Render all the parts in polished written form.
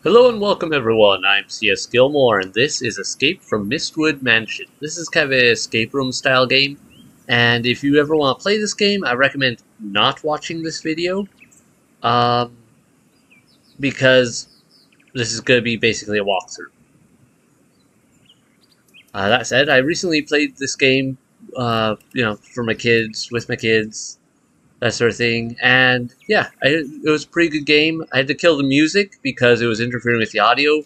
Hello and welcome everyone, I'm C.S.Gilmore and this is Escape from Mystwood Mansion. This is kind of an escape room style game, and if you ever want to play this game, I recommend not watching this video, because this is going to be basically a walkthrough. That said, I recently played this game, for my kids, with my kids, that sort of thing, and yeah, it was a pretty good game. I had to kill the music because it was interfering with the audio.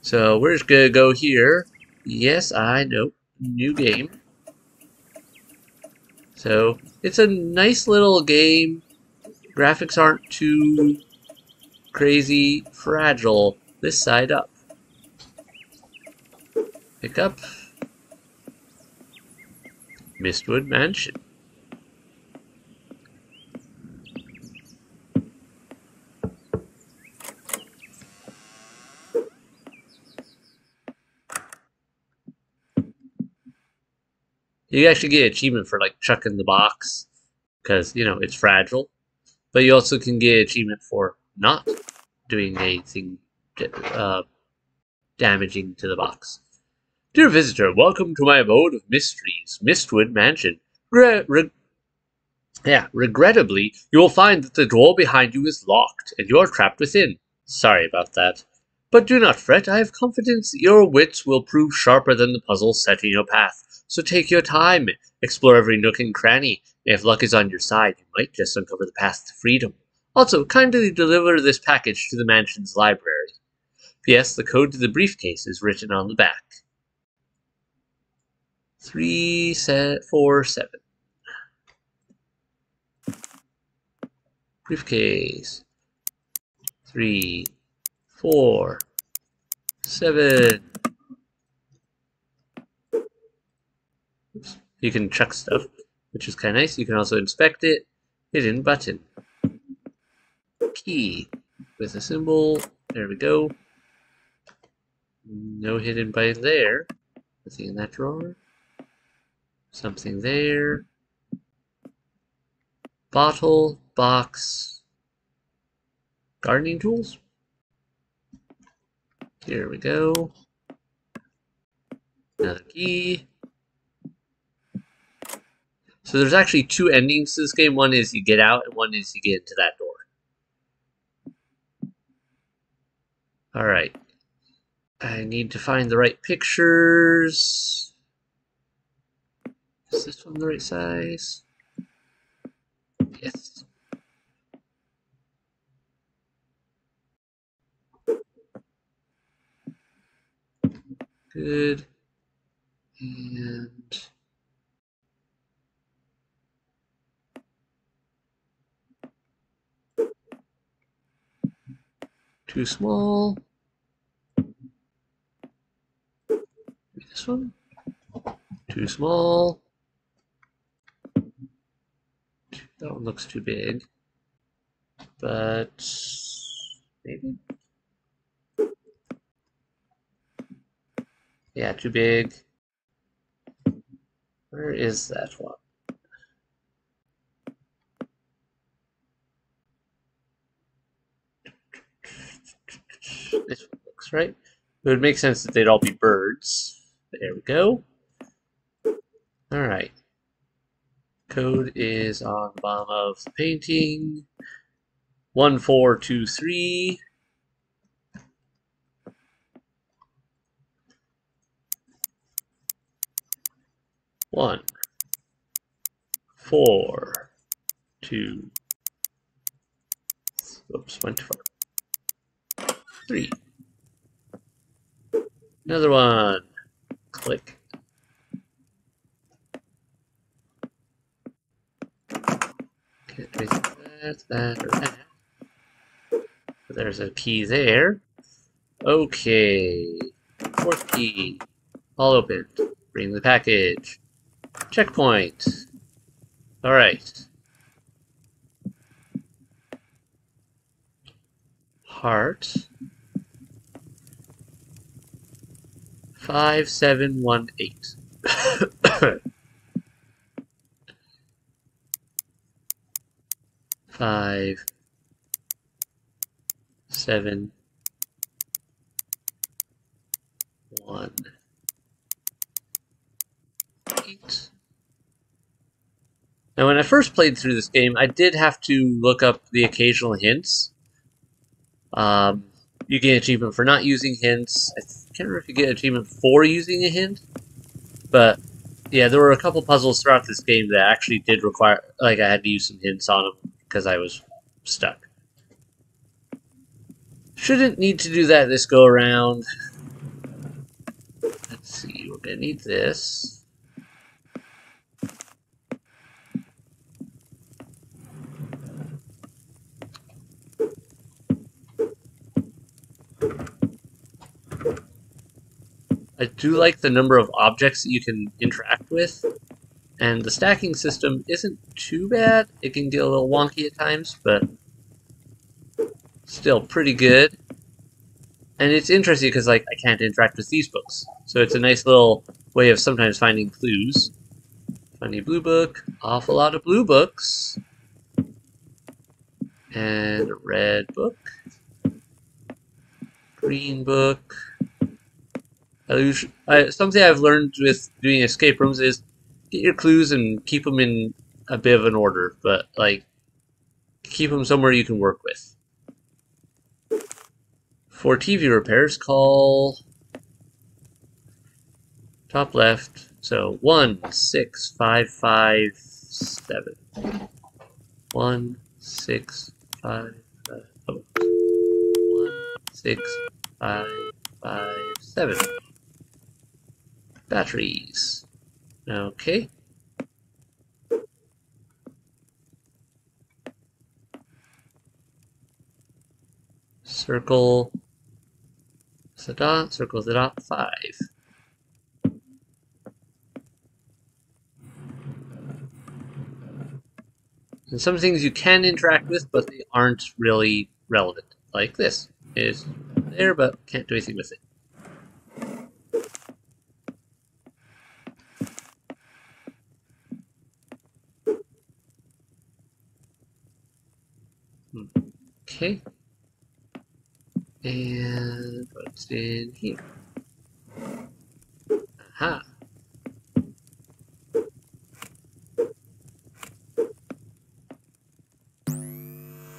So we're just gonna go here. Yes, I know. New game. So it's a nice little game. Graphics aren't too crazy. Fragile. This side up. Pick up. Mystwood Mansion. You actually get an achievement for like chucking the box because it's fragile. But you also can get an achievement for not doing anything damaging to the box. Dear visitor, welcome to my abode of mysteries, Mystwood Mansion. Regrettably, you will find that the door behind you is locked, and you are trapped within. Sorry about that. But do not fret, I have confidence that your wits will prove sharper than the puzzles set in your path. So take your time, explore every nook and cranny, and if luck is on your side, you might just uncover the path to freedom. Also, kindly deliver this package to the mansion's library. P.S. The code to the briefcase is written on the back. 347. Briefcase. 3, 4, 7. Oops. You can chuck stuff, which is kind of nice. You can also inspect it. Hidden button. Key with a symbol. There we go. No hidden button there. Nothing in that drawer. Something there. Bottle, box, gardening tools. Here we go. Another key. So there's actually two endings to this game. One is you get out, and one is you get into that door. Alright. I need to find the right pictures. Is this one the right size? Yes. Good. And too small. This one. Too small. That one looks too big. But maybe. Yeah, too big. Where is that one? This one looks right. It would make sense that they'd all be birds. There we go. Alright. Code is on the bottom of the painting. 1423. 1, 4, 2. Oops, went too far. 3. Another one. Click. Can't do that, or that. But there's a key there. Okay. Fourth key. All opened. Bring the package. Checkpoint. Alright. Heart. 5718. 5, 7, 1, 8. Now, when I first played through this game, I did have to look up the occasional hints. You get an achievement for not using hints. I can't remember if you get an achievement for using a hint, but yeah, there were a couple puzzles throughout this game that actually did require, like, I had to use some hints on them because I was stuck. Shouldn't need to do that this go around. Let's see, we're gonna need this. I do like the number of objects that you can interact with, and the stacking system isn't too bad. It can get a little wonky at times, but still pretty good. And it's interesting because, like, I can't interact with these books, so it's a nice little way of sometimes finding clues. Funny blue book, awful lot of blue books, and a red book, green book. Something I've learned with doing escape rooms is get your clues and keep them in a bit of an order, but like keep them somewhere you can work with. For TV repairs, call top left. So 16557. 16557. 16557. Batteries. Okay. Circle the dot, circle the dot, 5. And some things you can interact with, but they aren't really relevant. Like this. It is there, but can't do anything with it. Okay. And what's in here? Aha.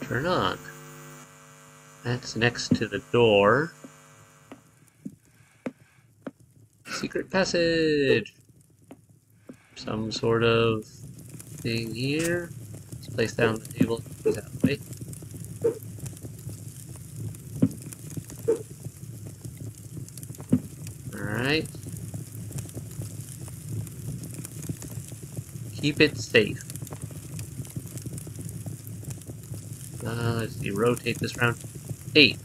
Turn on. That's next to the door. Secret passage. Some sort of thing here. Let's place that on the table. Put that away. Alright. Keep it safe. Let's see, rotate this around. 8.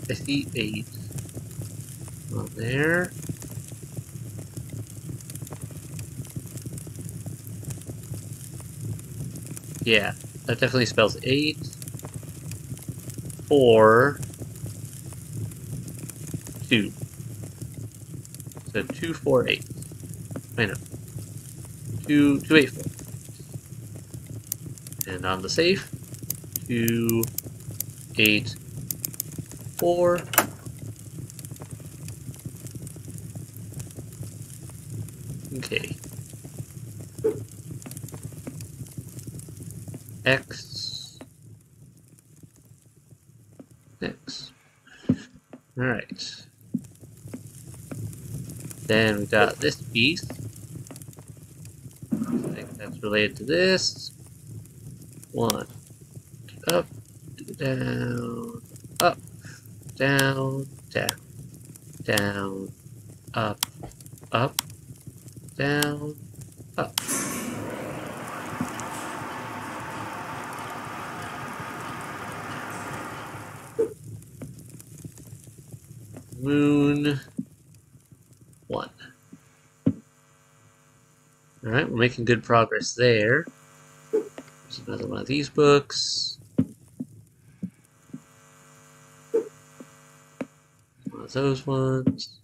I see 8. Well, there. Yeah, that definitely spells 8. 4. 2. So 248. Wait, no. 284. And on the safe, 284. Okay. X. Alright. Then we got this piece. I think that's related to this. 1. Up, down, up, down, down, down, up, down, up. Moon 1. Alright, we're making good progress there. There's another one of these books. One of those ones.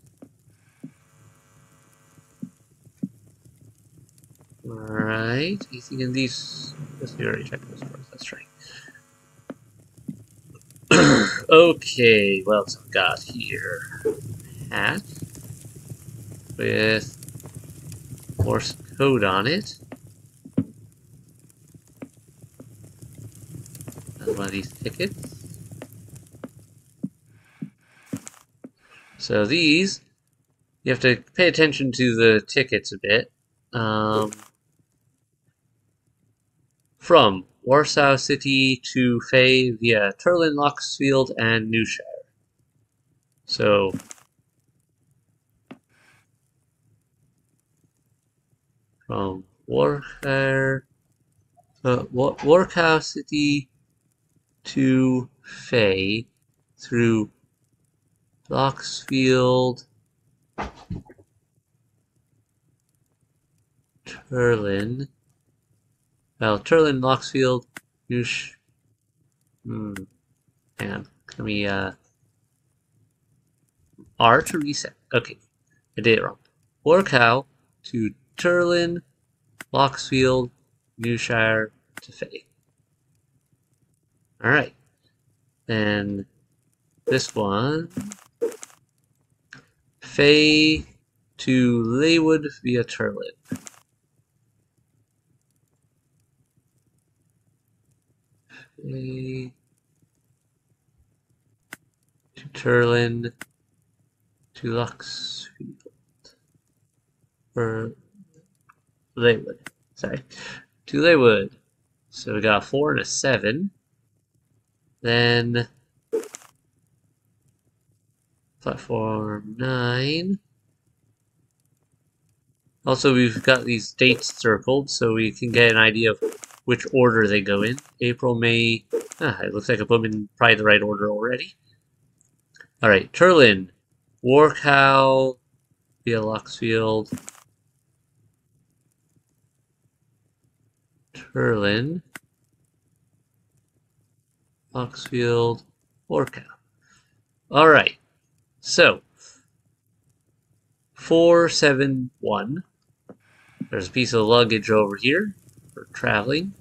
Alright, anything in these? Yes, we already checked those doors, that's right. Okay, what else I've got here? Hat with Morse code on it. Another one of these tickets. So these, you have to pay attention to the tickets a bit. From Warsaw City to Fay via Turlin, Loxfield, and Newshire. So, from Warsaw City to Fay through Loxfield, Turlin. Well, Turlin, Loxfield, Newshire. Hang on. Let me, R to reset. Okay. I did it wrong. Warcow to Turlin, Loxfield, Newshire to Fay. Alright. Then this one. Fay to Leywood via Turlin. Fay to Turlin to Loxfield. Or Leywood. Sorry. To Leywood. So we got a 4 and a 7. Then platform 9. Also, we've got these dates circled so we can get an idea of which order they go in. April, May. It looks like I put them in probably the right order already. Alright, Turlin. Warcow via Loxfield. Turlin. Loxfield. Warcow. Alright, so 471. There's a piece of luggage over here for traveling.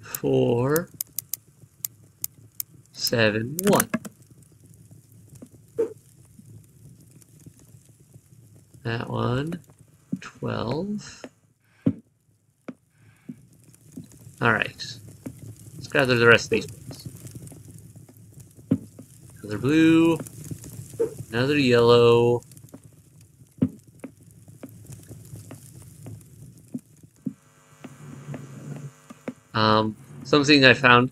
471. That one, 12. Alright. Let's gather the rest of these ones. Another blue. Another yellow. Something I found,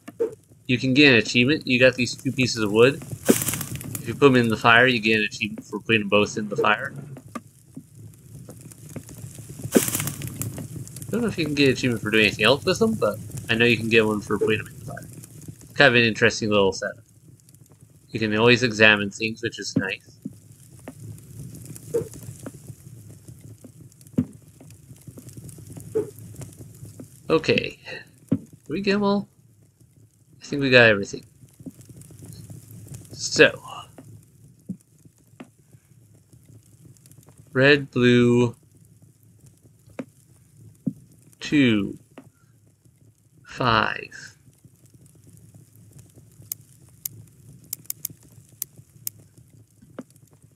you can get an achievement. You got these 2 pieces of wood. If you put them in the fire, you get an achievement for putting them both in the fire. I don't know if you can get an achievement for doing anything else with them, but I know you can get one for putting them in the fire. It's kind of an interesting little setup. You can always examine things, which is nice. Okay. Did we get them all? I think we got everything. So. Red, blue. 2. 5.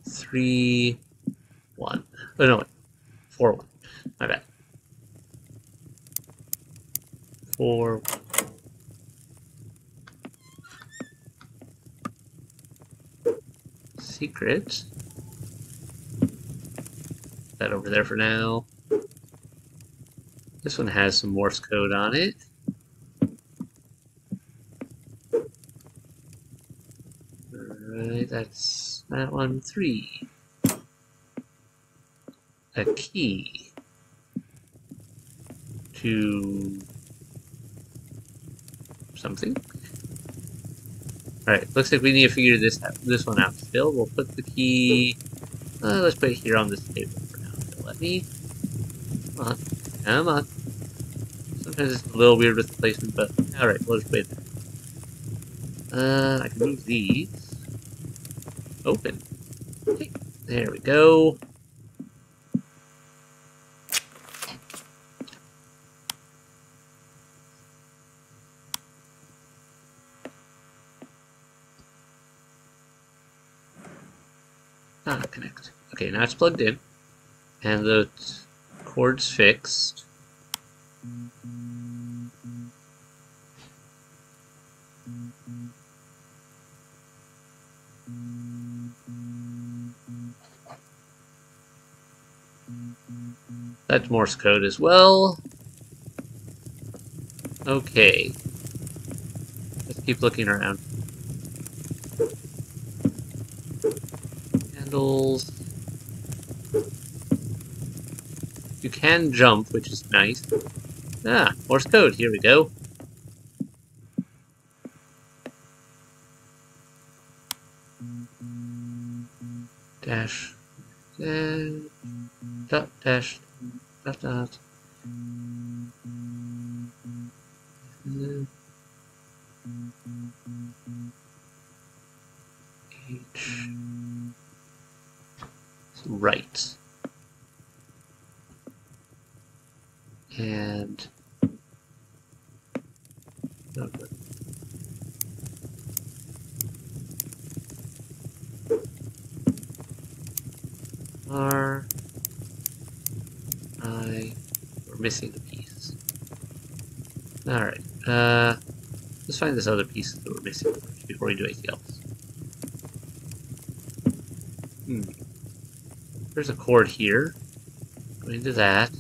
3. 1. Oh no, wait. 4, 1. My bad. 4, 1. Secret. Put that over there for now. This one has some Morse code on it. Alright, that's that one. 3. A key to something. Alright, looks like we need to figure this one out still. We'll put the key. Let's put it here on this table for now. So let me. Come on. Come on. Sometimes it's a little weird with the placement, but alright, we'll just put it there. I can move these. Open. Okay, there we go. Ah, connect. Okay, now it's plugged in. And the cord's fixed. That's Morse code as well. Okay. Let's keep looking around. Handles. You can jump, which is nice. Ah, Morse code. Here we go. Dash. Dot, dash. Dot, dot. H. Right. And R I. We're missing the piece. Alright. Let's find this other piece that we're missing first before we do anything else. There's a cord here. Go into that.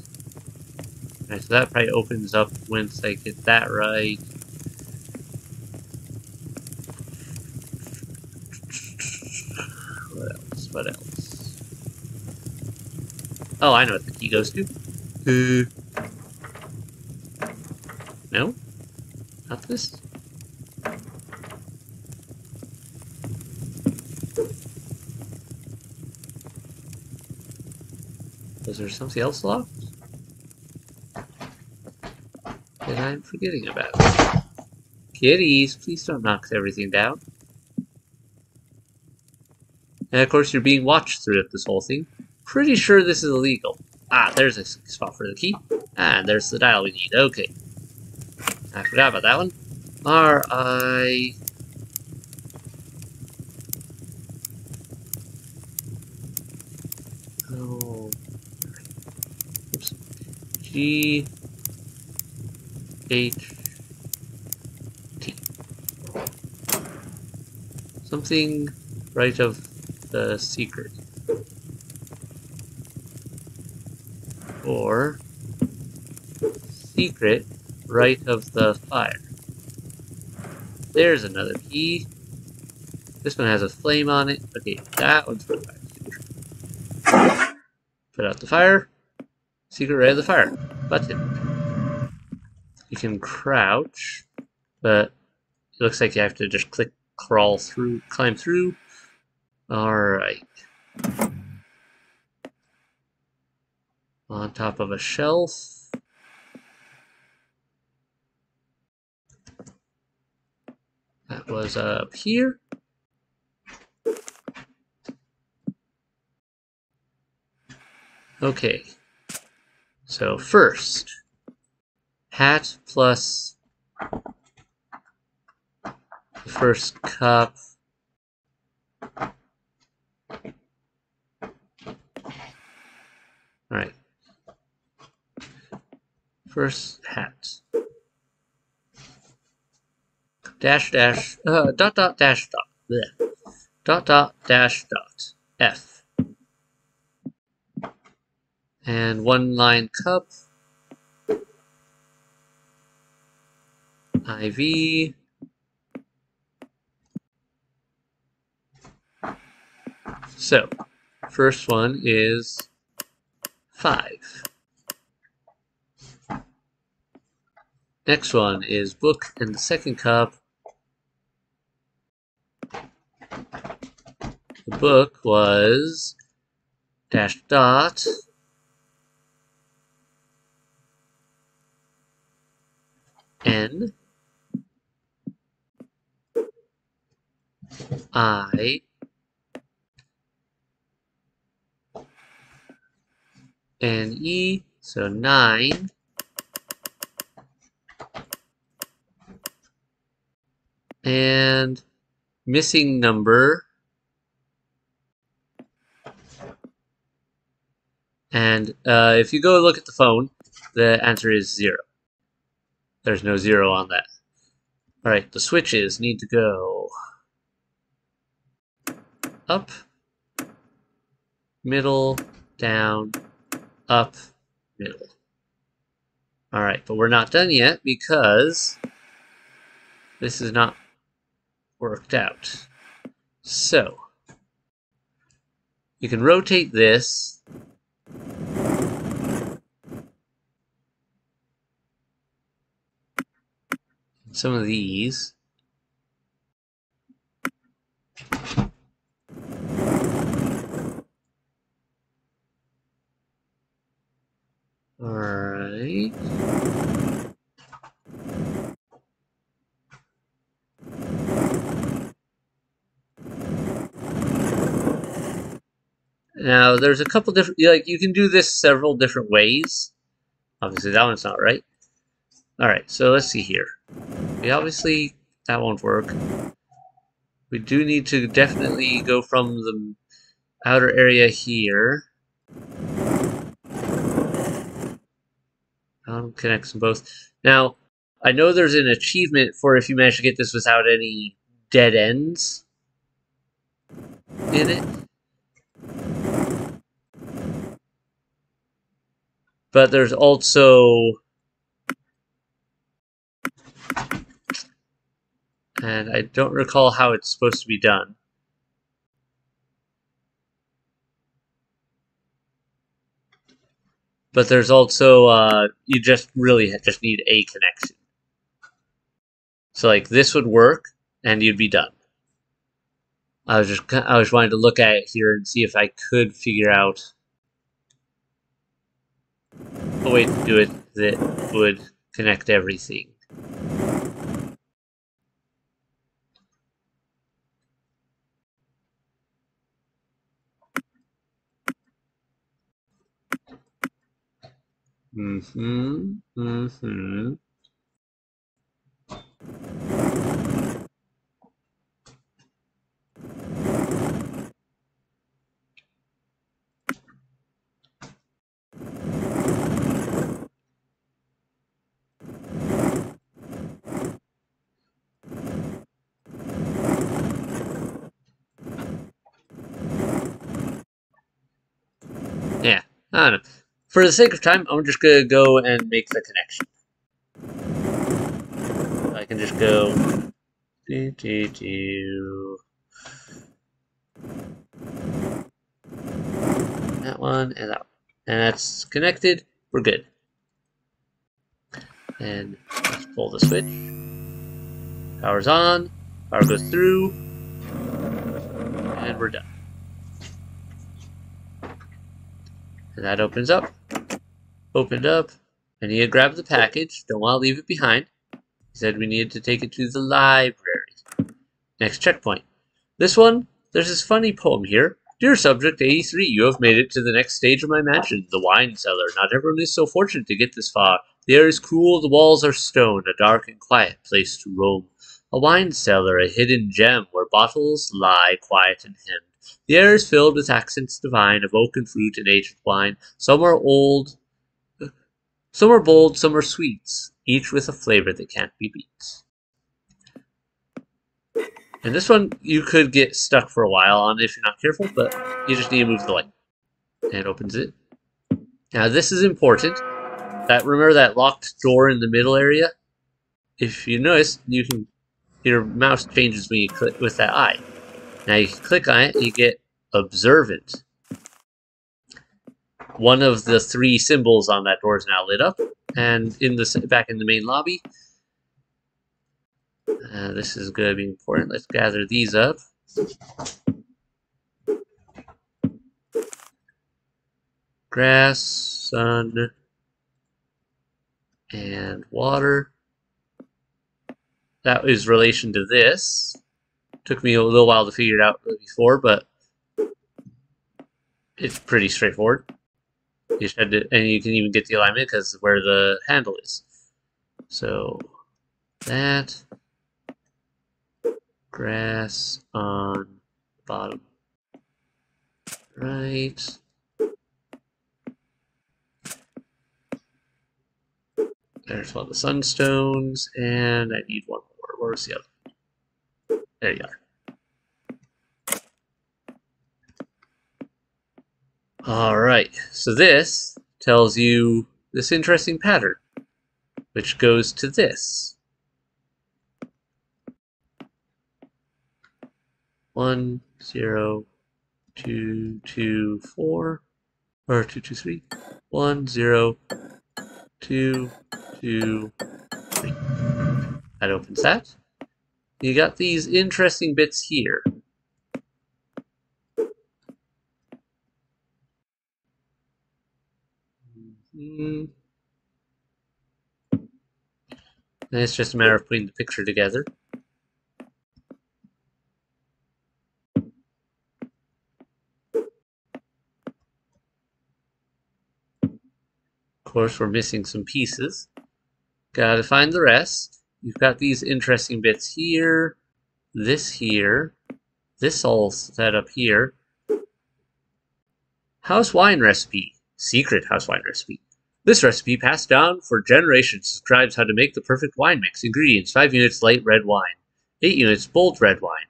Alright, so that probably opens up once I get that right. What else? What else? Oh, I know what the key goes to. No? Not this? Was there something else locked that I'm forgetting about? Kitties, please don't knock everything down. And of course, you're being watched throughout this whole thing. Pretty sure this is illegal. Ah, there's a spot for the key. And there's the dial we need. Okay. I forgot about that one. R-I... Oh... Oops. G... H... T. Something right of the secret. Or... secret right of the fire. There's another key. This one has a flame on it. Okay, that one's for the fire extinguisher. Put out the fire. Secret right of the fire. Button. You can crouch, but it looks like you have to just climb through. Alright. On top of a shelf. That was up here. Okay. So first, hat plus the first cup. Alright. First hat. Dash dash dot dot dash dot. Blech. Dot dot dash dot. F. And one line cup. IV. So, first one is 5. Next one is book and the second cup. The book was dash dot N I N E, so 9. And missing number And if you go look at the phone, the answer is 0. There's no 0 on that. Alright, the switches need to go up, middle, down, up, middle. Alright, but we're not done yet because this is not worked out. So, you can rotate this. Some of these. Alright. Now, there's a couple different, like, you can do this several different ways. Obviously, that one's not right. Alright, so let's see here. Obviously, that won't work. We do need to definitely go from the outer area here. Connects them both. Now, I know there's an achievement for if you manage to get this without any dead ends in it. But there's also... and I don't recall how it's supposed to be done. But there's also, you just really just need a connection. So like this would work, and you'd be done. I was wanting to look at it here and see if I could figure out a way to do it that would connect everything. Yeah, I don't know. For the sake of time, I'm just gonna go and make the connection. I can just go that one and that one. And that's connected. We're good. And let's pull the switch. Power's on. Power goes through. And we're done. And that opens up. Opened up. I need to grab the package. Don't want to leave it behind. He said we needed to take it to the library. Next checkpoint. This one, there's this funny poem here. Dear Subject 83, you have made it to the next stage of my mansion, the wine cellar. Not everyone is so fortunate to get this far. The air is cool, the walls are stone, a dark and quiet place to roam. A wine cellar, a hidden gem, where bottles lie quiet and hemmed. The air is filled with accents divine of oak and fruit and aged wine. Some are old, some are bold, some are sweets, each with a flavor that can't be beat. And this one, you could get stuck for a while on if you're not careful, but you just need to move the light. And it opens it. Now this is important. Remember that locked door in the middle area? If you notice, your mouse changes when you click with that eye. Now you can click on it and you get observant. One of the 3 symbols on that door is now lit up. And back in the main lobby, this is going to be important. Let's gather these up. Grass, sun, and water. That is relation to this. Took me a little while to figure it out before, but it's pretty straightforward. You just had to, and you can even get the alignment because where the handle is. So that grass on bottom right. There's one of the sunstones, and I need one more. Where's the other? There you are. Alright, so this tells you this interesting pattern, which goes to this. 1, 0, 2, 2, 4, or 2, 2, 3. 1, 0, 2, 2, 3. That opens that. You got these interesting bits here. And it's just a matter of putting the picture together. Of course, we're missing some pieces. Gotta find the rest. You've got these interesting bits here, this here, this all set up here. House wine recipe. Secret house wine recipe. This recipe, passed down for generations, describes how to make the perfect wine mix. Ingredients: 5 units light red wine, 8 units bold red wine,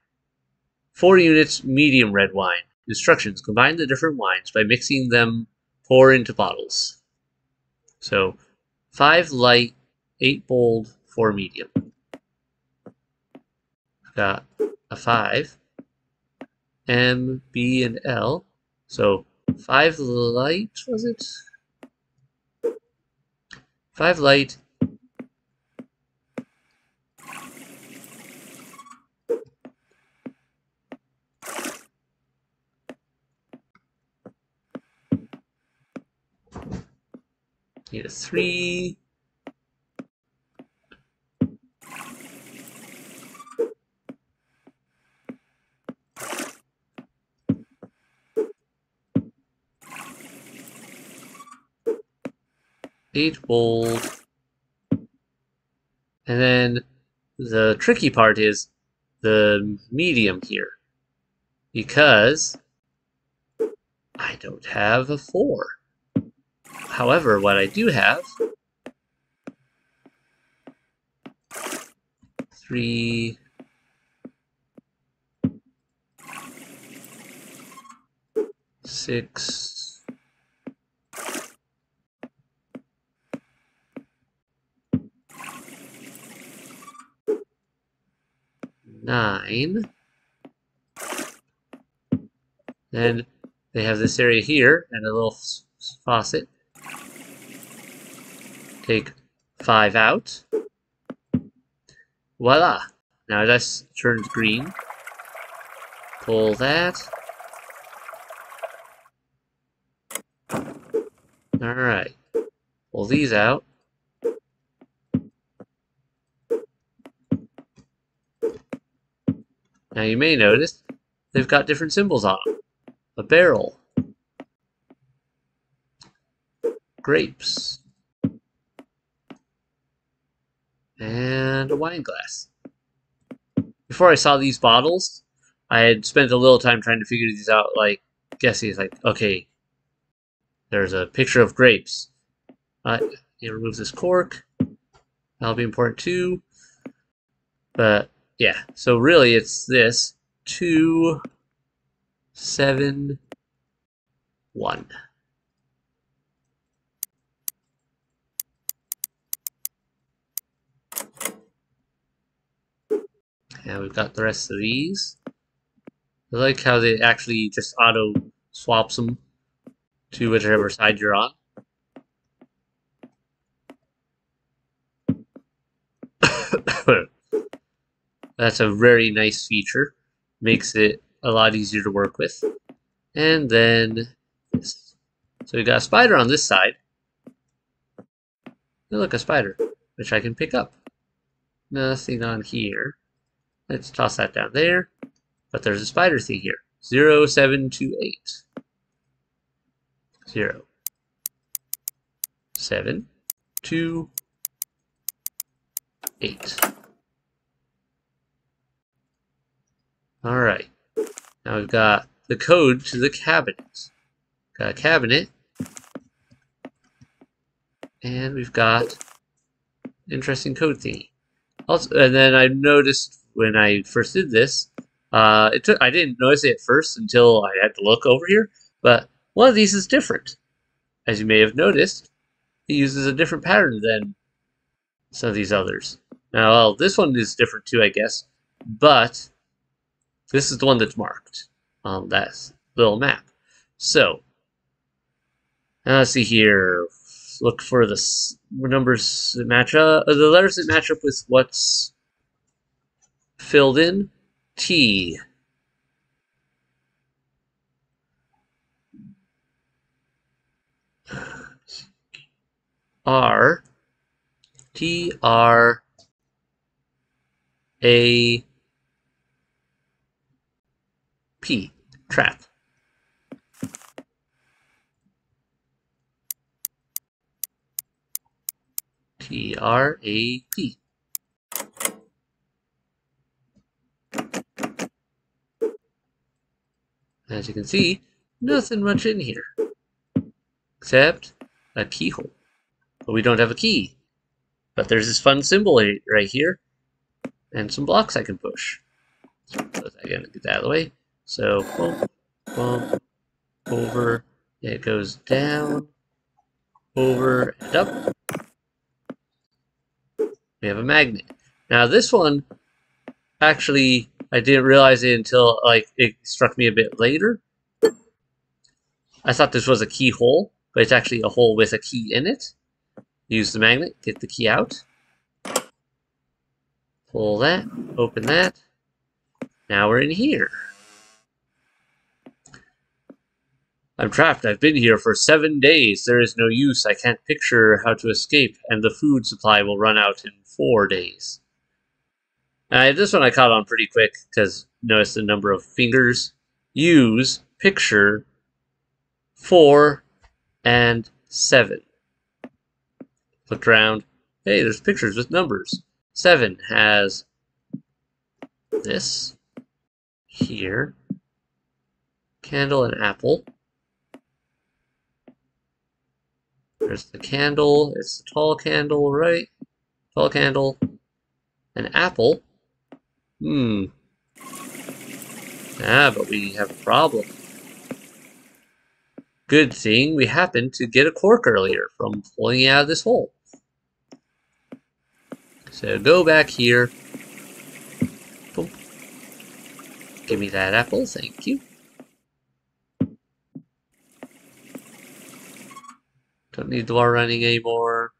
4 units medium red wine. Instructions: combine the different wines by mixing them, pour into bottles. So 5 light, 8 bold, 4 medium. We've got a 5, M, B, and L. So 5 light, was it? 5 light. Need a 3. Eight bold. And then the tricky part is the medium here, because I don't have a 4. However, what I do have, 3, 6, 9. Then they have this area here and a little faucet. Take 5 out. Voila! Now this turns green. Pull that. Alright. Pull these out. Now you may notice they've got different symbols on them. A barrel. Grapes. And a wine glass. Before I saw these bottles, I had spent a little time trying to figure these out, like, guessing. It's like, okay, there's a picture of grapes. You remove this cork. That'll be important too. But, yeah, so really it's this. 2, 7, 1. And we've got the rest of these. I like how they actually just auto swaps them to whichever side you're on. That's a very nice feature. Makes it a lot easier to work with. And then this. So we got a spider on this side. Oh, look, a spider, which I can pick up. Nothing on here. Let's toss that down there. But there's a spider thing here. 0, 7, 2, 8. 0, 7, 2, 8. Alright. Now we've got the code to the cabinet. Got a cabinet. And we've got interesting code thingy. Also, and then I noticed when I first did this, I didn't notice it at first until I had to look over here, but one of these is different. As you may have noticed, it uses a different pattern than some of these others. Now, well, this one is different too, I guess, but this is the one that's marked on that little map. So, now let's see here. Look for the numbers that match up, the letters that match up with what's filled in. T. R. T. R. A. P. Trap. T-R-A-P. As you can see, nothing much in here. Except a keyhole. But we don't have a key. But there's this fun symbol right here. And some blocks I can push. So I gotta get that out of the way. So, boom, boom, over. It goes down, over, and up. We have a magnet. Now this one, actually, I didn't realize it until it struck me a bit later. I thought this was a keyhole, but it's actually a hole with a key in it. Use the magnet, get the key out. Pull that, open that. Now we're in here. I'm trapped. I've been here for 7 days. There is no use. I can't picture how to escape, and the food supply will run out in 4 days. This one I caught on pretty quick, because notice the number of fingers. Use picture 4 and 7. Looked around. Hey, there's pictures with numbers. 7 has this here. Candle and apple. There's the candle. It's the tall candle, right? Tall candle. An apple. But we have a problem. Good thing we happened to get a cork earlier from pulling it out of this hole. So go back here. Boom. Give me that apple, thank you. Don't need the water running anymore.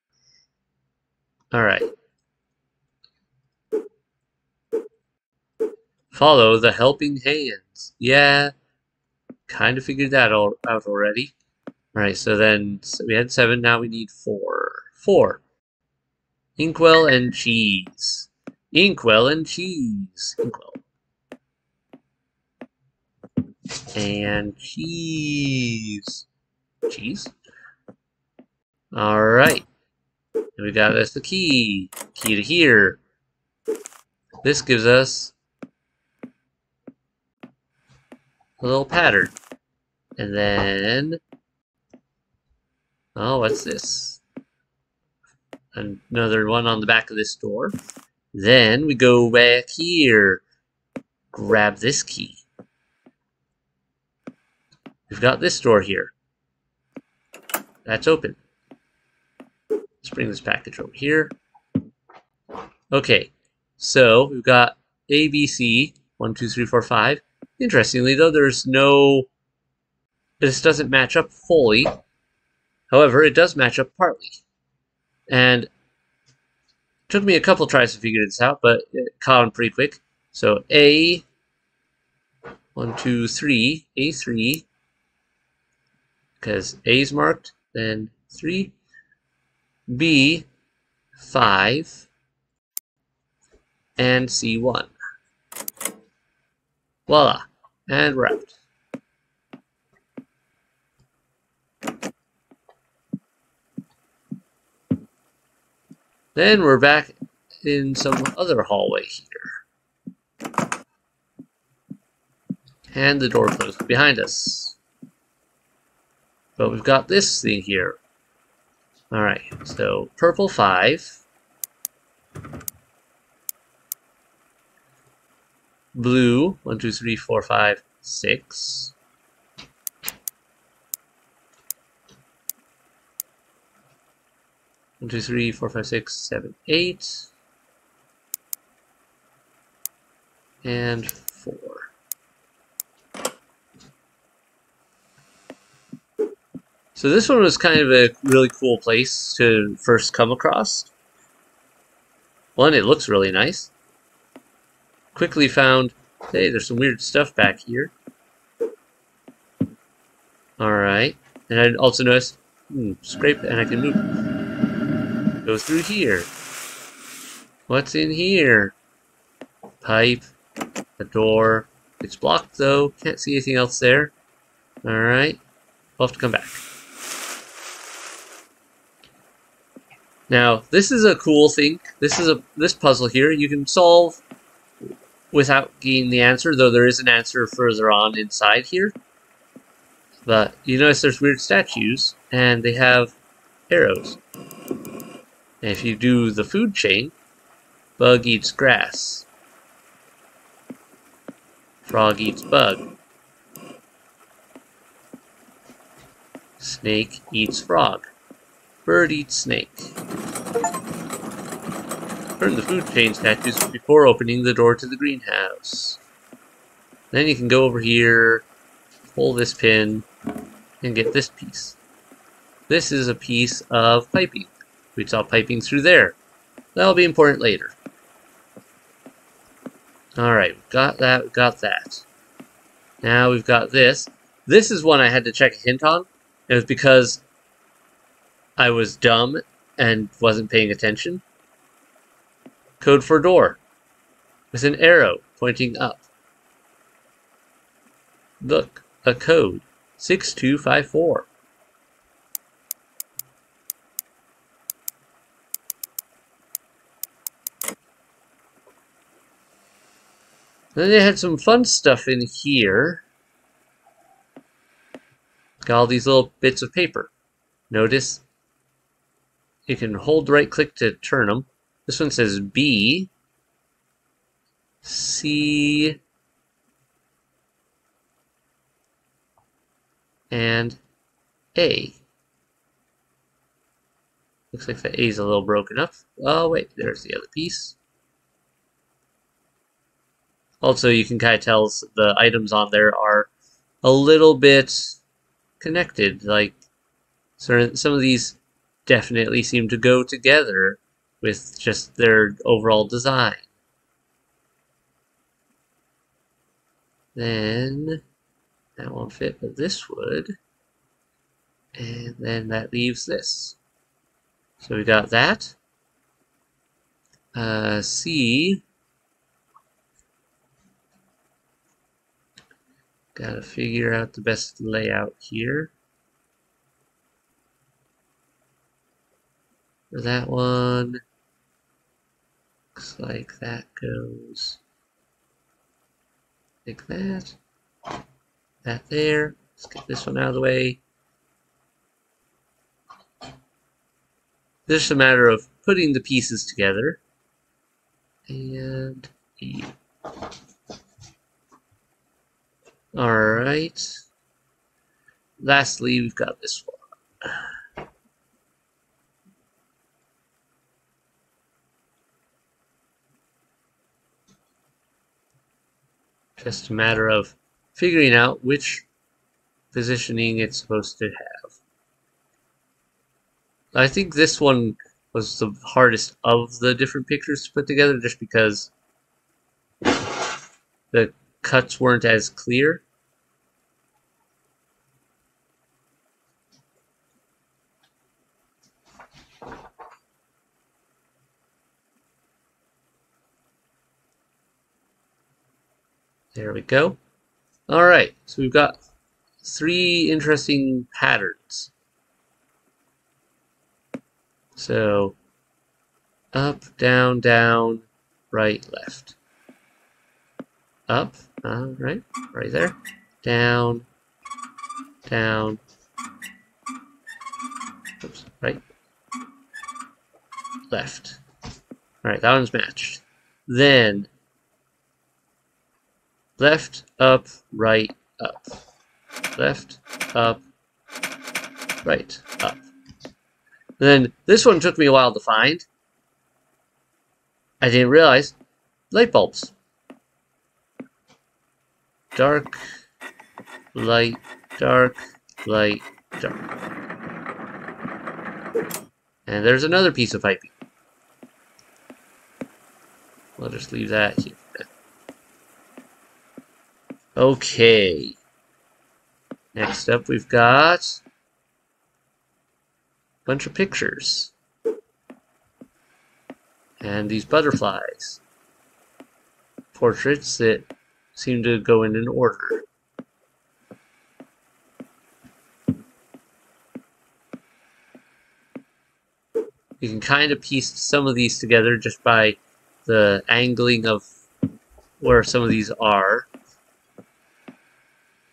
Alright. Follow the helping hands. Yeah, kind of figured that out already. Alright, so we had 7, now we need 4. 4. Inkwell and cheese. Inkwell and cheese. Inkwell. And cheese. Cheese? Alright. And we got us the key. Key to here. This gives us a little pattern. And then... oh, what's this? Another one on the back of this door. Then we go back here. Grab this key. We've got this door here. That's open. Let's bring this package over here. Okay, so we've got A, B, C, 1, 2, 3, 4, 5. Interestingly, though, this doesn't match up fully. However, it does match up partly. And it took me a couple tries to figure this out, but it caught on pretty quick. So A, 1, 2, 3, A3, because A's marked, then 3, B, 5, and C1. Voila, and we're out. Then we're back in some other hallway here. And the door closed behind us. But we've got this thing here. Alright, so purple 5, Blue, 1, 2, 3, 4, 5, 6. One, two, three, four, five, 6, 7, 8. And 4. So this one was kind of a really cool place to first come across. One, it looks really nice. Quickly found, hey, there's some weird stuff back here. Alright. And I also noticed, scrape and I can move. Go through here. What's in here? Pipe. A door. It's blocked though. Can't see anything else there. Alright. We'll have to come back. Now, this is a cool thing. This puzzle here you can solve without getting the answer, though there is an answer further on inside here. But you notice there's weird statues, and they have arrows. And if you do the food chain, bug eats grass. Frog eats bug. Snake eats frog. Bird eats snake. Turn the food chain statues before opening the door to the greenhouse. Then you can go over here, pull this pin, and get this piece. This is a piece of piping. We saw piping through there. That'll be important later. Alright, we've got that, we've got that. Now we've got this. This is one I had to check a hint on. It was because I was dumb and wasn't paying attention. Code for door. With an arrow pointing up. Look, a code. 6254. Then they had some fun stuff in here. Got all these little bits of paper. Notice you can hold right click to turn them. This one says B, C, and A. Looks like the A is a little broken up. Oh wait, there's the other piece. Also, you can kind of tell the items on there are a little bit connected. Like, some of these definitely seem to go together with just their overall design. Then, that won't fit, but this would. And then that leaves this. So we got that. C. Gotta figure out the best layout here. For that one, looks like that goes like that. That there. Let's get this one out of the way. It's just a matter of putting the pieces together. And E. Alright. Lastly, we've got this one. Just a matter of figuring out which positioning it's supposed to have. I think this one was the hardest of the different pictures to put together just because the cuts weren't as clear. There we go. Alright, so we've got 3 interesting patterns. So, up, down, down, right, left. Up, right there. Down, down, oops, right, left. Alright, that one's matched. Then, left, up, right, up. Left, up, right, up. Then, this one took me a while to find. I didn't realize. Light bulbs. Dark, light, dark, light, dark. And there's another piece of piping. We'll just leave that here. Okay. Next up, we've got a bunch of pictures. And these butterflies. Portraits that seem to go in an order. You can kind of piece some of these together just by the angling of where some of these are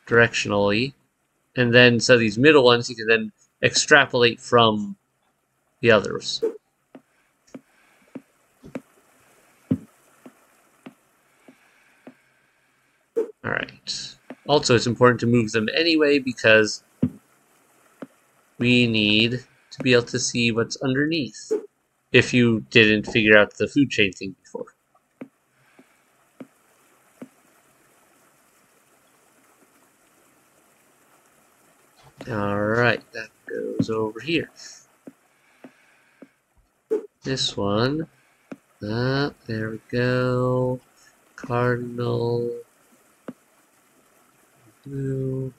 directionally. And then, so these middle ones you can then extrapolate from the others. Alright. Also, it's important to move them anyway because we need to be able to see what's underneath if you didn't figure out the food chain thing before. Alright, that goes over here. This one. There we go. Cardinal. Blue.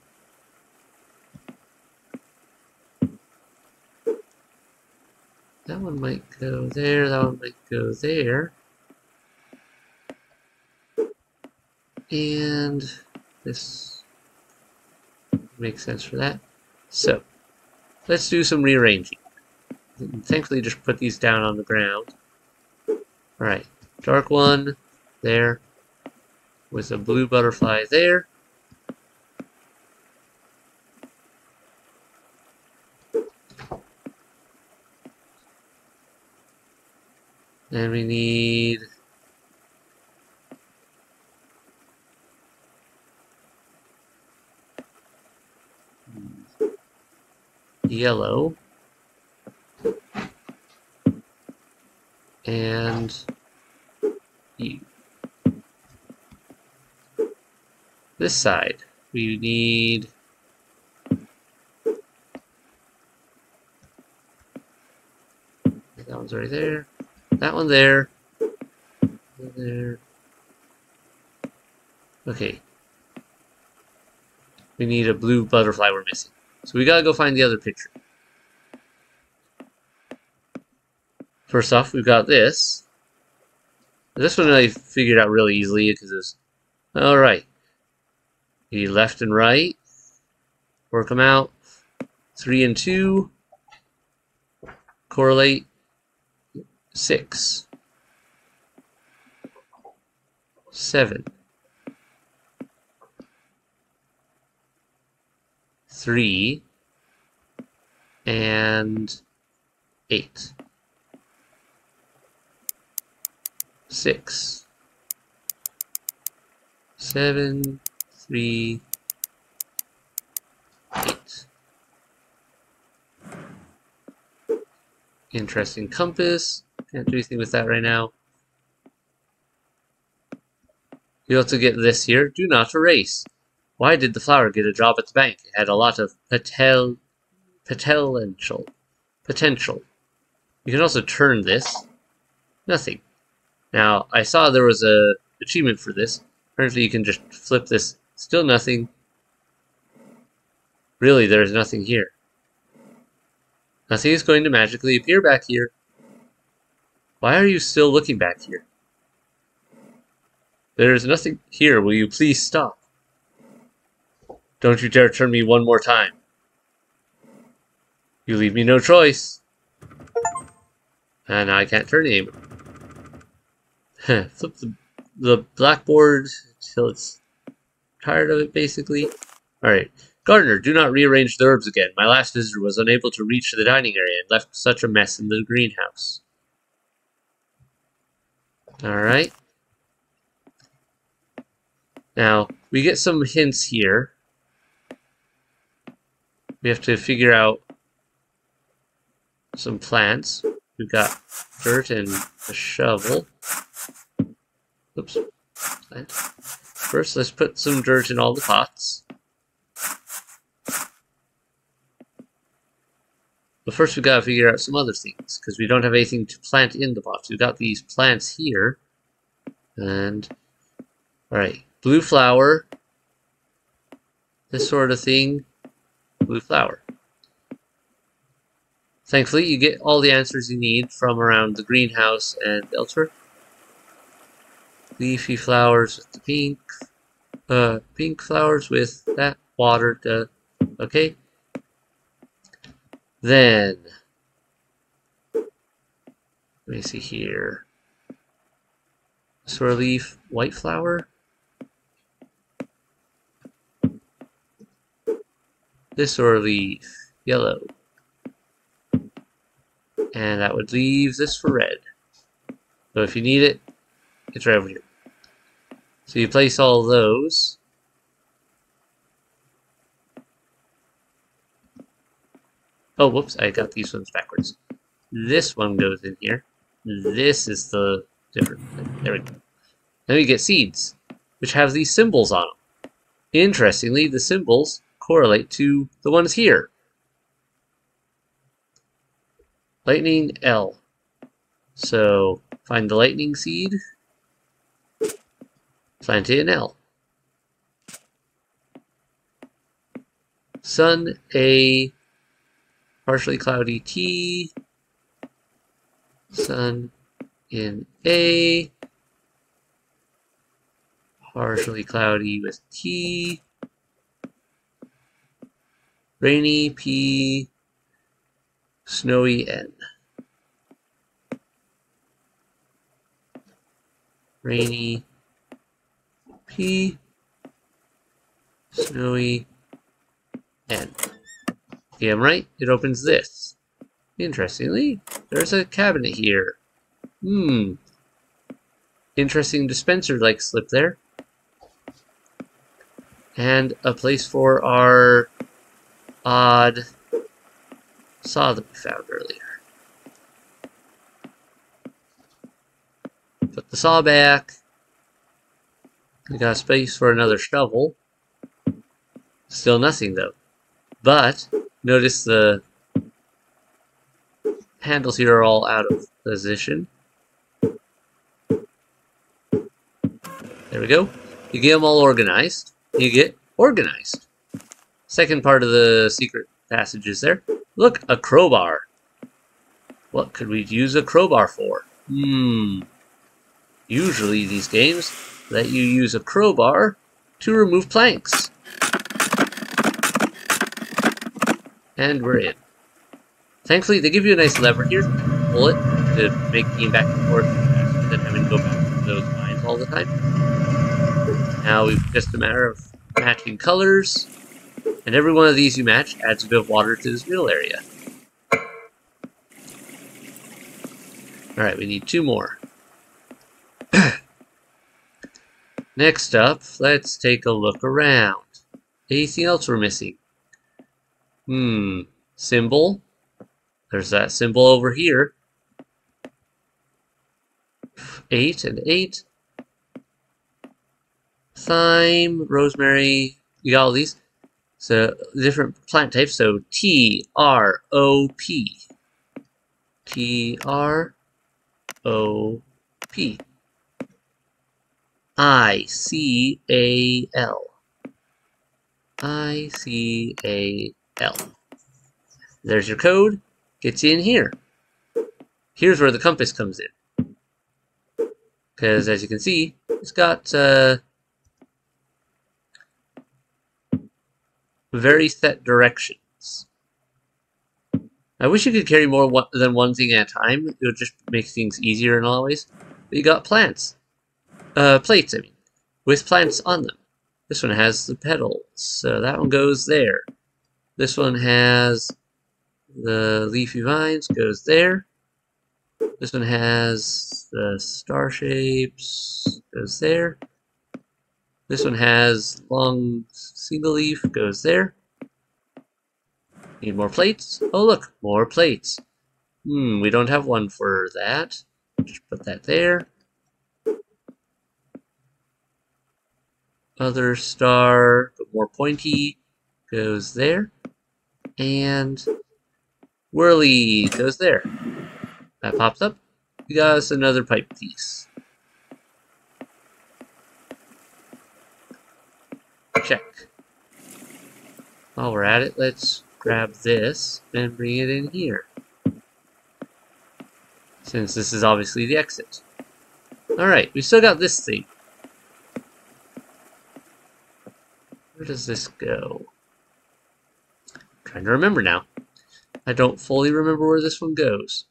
That one might go there, that one might go there. And this makes sense for that. So, let's do some rearranging. Thankfully, just put these down on the ground. Alright, dark one there, with a blue butterfly there. Then we need yellow and you. This side we need that one's right there. That one there. There. Okay. We need a blue butterfly we're missing. So we gotta go find the other picture. First off, we've got this. This one I figured out really easily because it's alright. You need left and right. Work them out. 3 and 2. Correlate. 6. 7. 3. And 8. 6. 7. 3. 8. Interesting compass. Can't do anything with that right now. You also get this here. Do not erase. Why did the flower get a job at the bank? It had a lot of potential. You can also turn this. Nothing. Now, I saw there was a achievement for this. Apparently you can just flip this. Still nothing. Really, there is nothing here. Nothing is going to magically appear back here. Why are you still looking back here? There is nothing here. Will you please stop? Don't you dare turn me one more time. You leave me no choice. And now I can't turn it anymore. Flip the blackboard till it's tired of it, basically. Alright. Gardener, do not rearrange the herbs again. My last visitor was unable to reach the dining area and left such a mess in the greenhouse. Alright. Now, we get some hints here. We have to figure out some plants. We've got dirt and a shovel. Oops. Plant. First, let's put some dirt in all the pots. But first, we've got to figure out some other things, because we don't have anything to plant in the pots. We've got these plants here. And, alright, blue flower. This sort of thing. Blue flower. Thankfully, you get all the answers you need from around the greenhouse and elsewhere. Leafy flowers with the pink flowers with that water. Okay. Then, let me see here. Sorrel leaf, white flower. This sorrel leaf, yellow. And that would leave this for red. So if you need it, it's right over here. So you place all those. Oh, whoops, I got these ones backwards. This one goes in here. This is the different thing. There we go. Then we get seeds, which have these symbols on them. Interestingly, the symbols correlate to the ones here. Lightning L. So find the lightning seed, plant it in L. Sun A, partially cloudy T, sun in A, partially cloudy with T, rainy P, snowy N. Rainy P, snowy N. Okay, I'm right. It opens this. Interestingly, there's a cabinet here. Interesting dispenser-like slip there. And a place for our odd saw that we found earlier. Put the saw back. We got space for another shovel. Still nothing though. But notice the handles here are all out of position. There we go. You get them all organized. You get organized. Second part of the secret passage is there. Look, a crowbar. What could we use a crowbar for? Usually these games let you use a crowbar to remove planks. And we're in. Thankfully, they give you a nice lever here. Pull it to make game back and forth faster than having to go back to those mines all the time. Now we've just a matter of matching colors. And every one of these you match adds a bit of water to this middle area. Alright, we need 2 more. Next up, let's take a look around. Anything else we're missing? Symbol. There's that symbol over here. 8 and 8. Thyme, rosemary, you got all these. So, different plant types. So, T-R-O-P. T-R-O-P. I-C-A-L. I-C-A-L. There's your code. Gets you in here. Here's where the compass comes in. Because, as you can see, it's got very set directions. I wish you could carry more than one thing at a time. It would just make things easier in a lot of ways. But you got plants. Plates, I mean. With plants on them. This one has the petals. So that one goes there. This one has the leafy vines. Goes there. This one has the star shapes, goes there. This one has long single leaf, goes there. Need more plates? Oh look, more plates. We don't have one for that. Just put that there. Other star, but more pointy, goes there. And whirly goes there. That pops up. We got us another pipe piece. Check. While we're at it, let's grab this and bring it in here, since this is obviously the exit. Alright, we still got this thing. Where does this go? I'm trying to remember now. I don't fully remember where this one goes.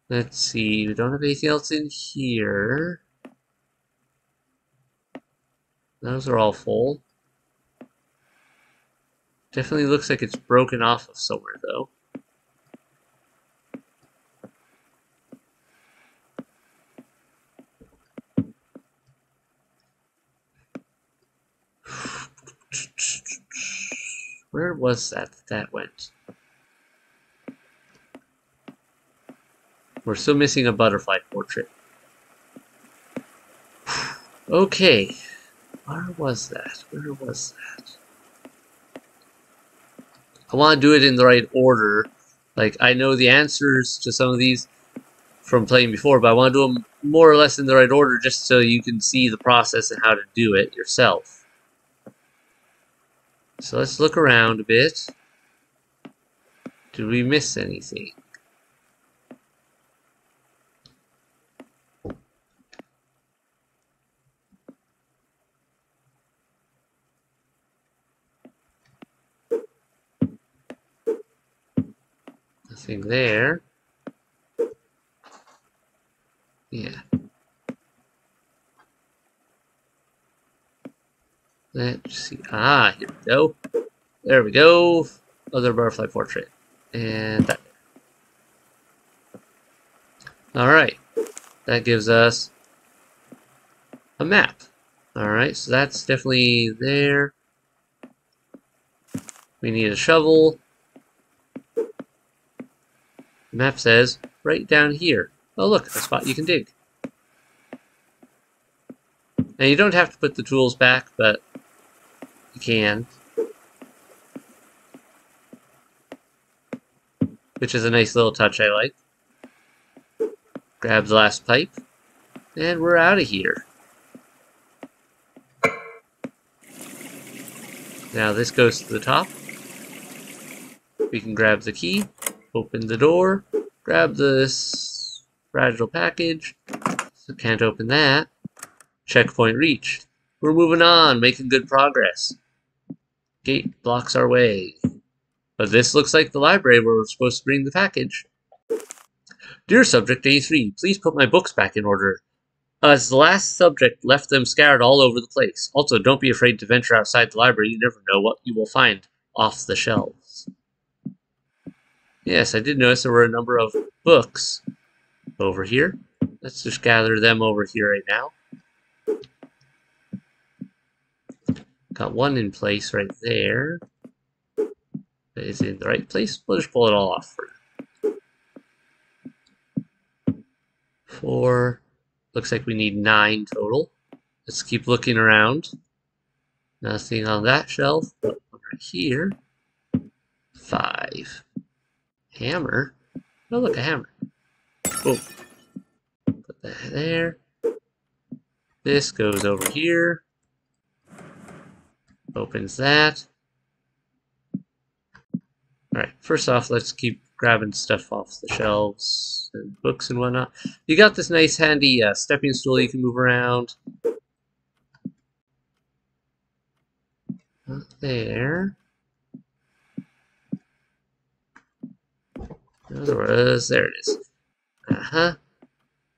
Let's see, we don't have anything else in here. Those are all full. Definitely looks like it's broken off of somewhere, though. Where was that went? We're still missing a butterfly portrait. Okay. Where was that? Where was that? I want to do it in the right order. Like, I know the answers to some of these from playing before, but I want to do them more or less in the right order just so you can see the process and how to do it yourself. So let's look around a bit. Did we miss anything? Nothing there. Yeah. Let's see. Ah, here we go. There we go. Other butterfly portrait. And that. Alright. That gives us a map. Alright, so that's definitely there. We need a shovel. The map says right down here. Oh look, a spot you can dig. Now you don't have to put the tools back, but you can. Which is a nice little touch I like. Grab the last pipe. And we're out of here. Now this goes to the top. We can grab the key, open the door, grab this fragile package. So can't open that. Checkpoint reached. We're moving on, making good progress. Gate blocks our way. But this looks like the library where we're supposed to bring the package. Dear Subject A3, please put my books back in order, as the last subject left them scattered all over the place. Also, don't be afraid to venture outside the library. You never know what you will find off the shelves. Yes, I did notice there were a number of books over here. Let's just gather them over here right now. Got one in place right there. That is in the right place. We'll just pull it all off for now. 4. Looks like we need 9 total. Let's keep looking around. Nothing on that shelf, but one right here. 5. Hammer? Oh, look, a hammer. Oh. Put that there. This goes over here. Opens that. Alright, first off, let's keep grabbing stuff off the shelves and books and whatnot. You got this nice handy stepping stool you can move around. Not there. There it is.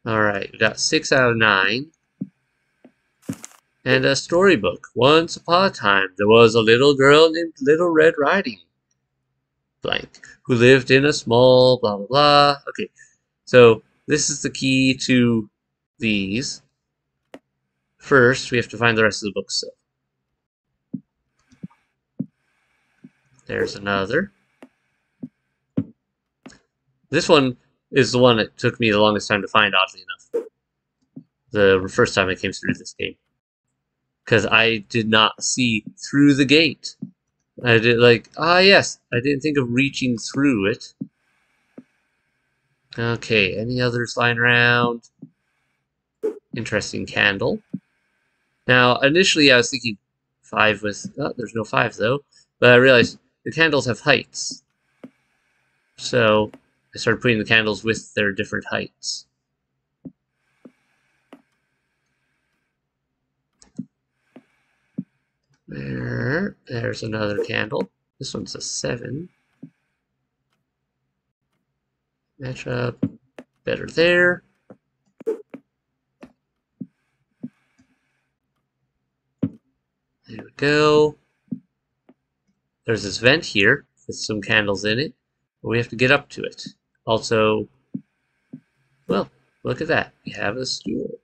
Alright, we got 6 out of 9. And a storybook. Once upon a time, there was a little girl named Little Red Riding Blank, who lived in a small blah blah blah. Okay, so this is the key to these. First, we have to find the rest of the books. So. There's another. This one is the one that took me the longest time to find, oddly enough. The first time I came through this game. Because I did not see through the gate. I did yes, I didn't think of reaching through it. Okay, any others lying around? Interesting candle. Now, initially I was thinking 5 with... Oh, there's no 5 though. But I realized the candles have heights. So I started putting the candles with their different heights. There's another candle. This one's a 7. Match up better there. There we go. There's this vent here with some candles in it. But we have to get up to it. Also, well, look at that. We have a stool.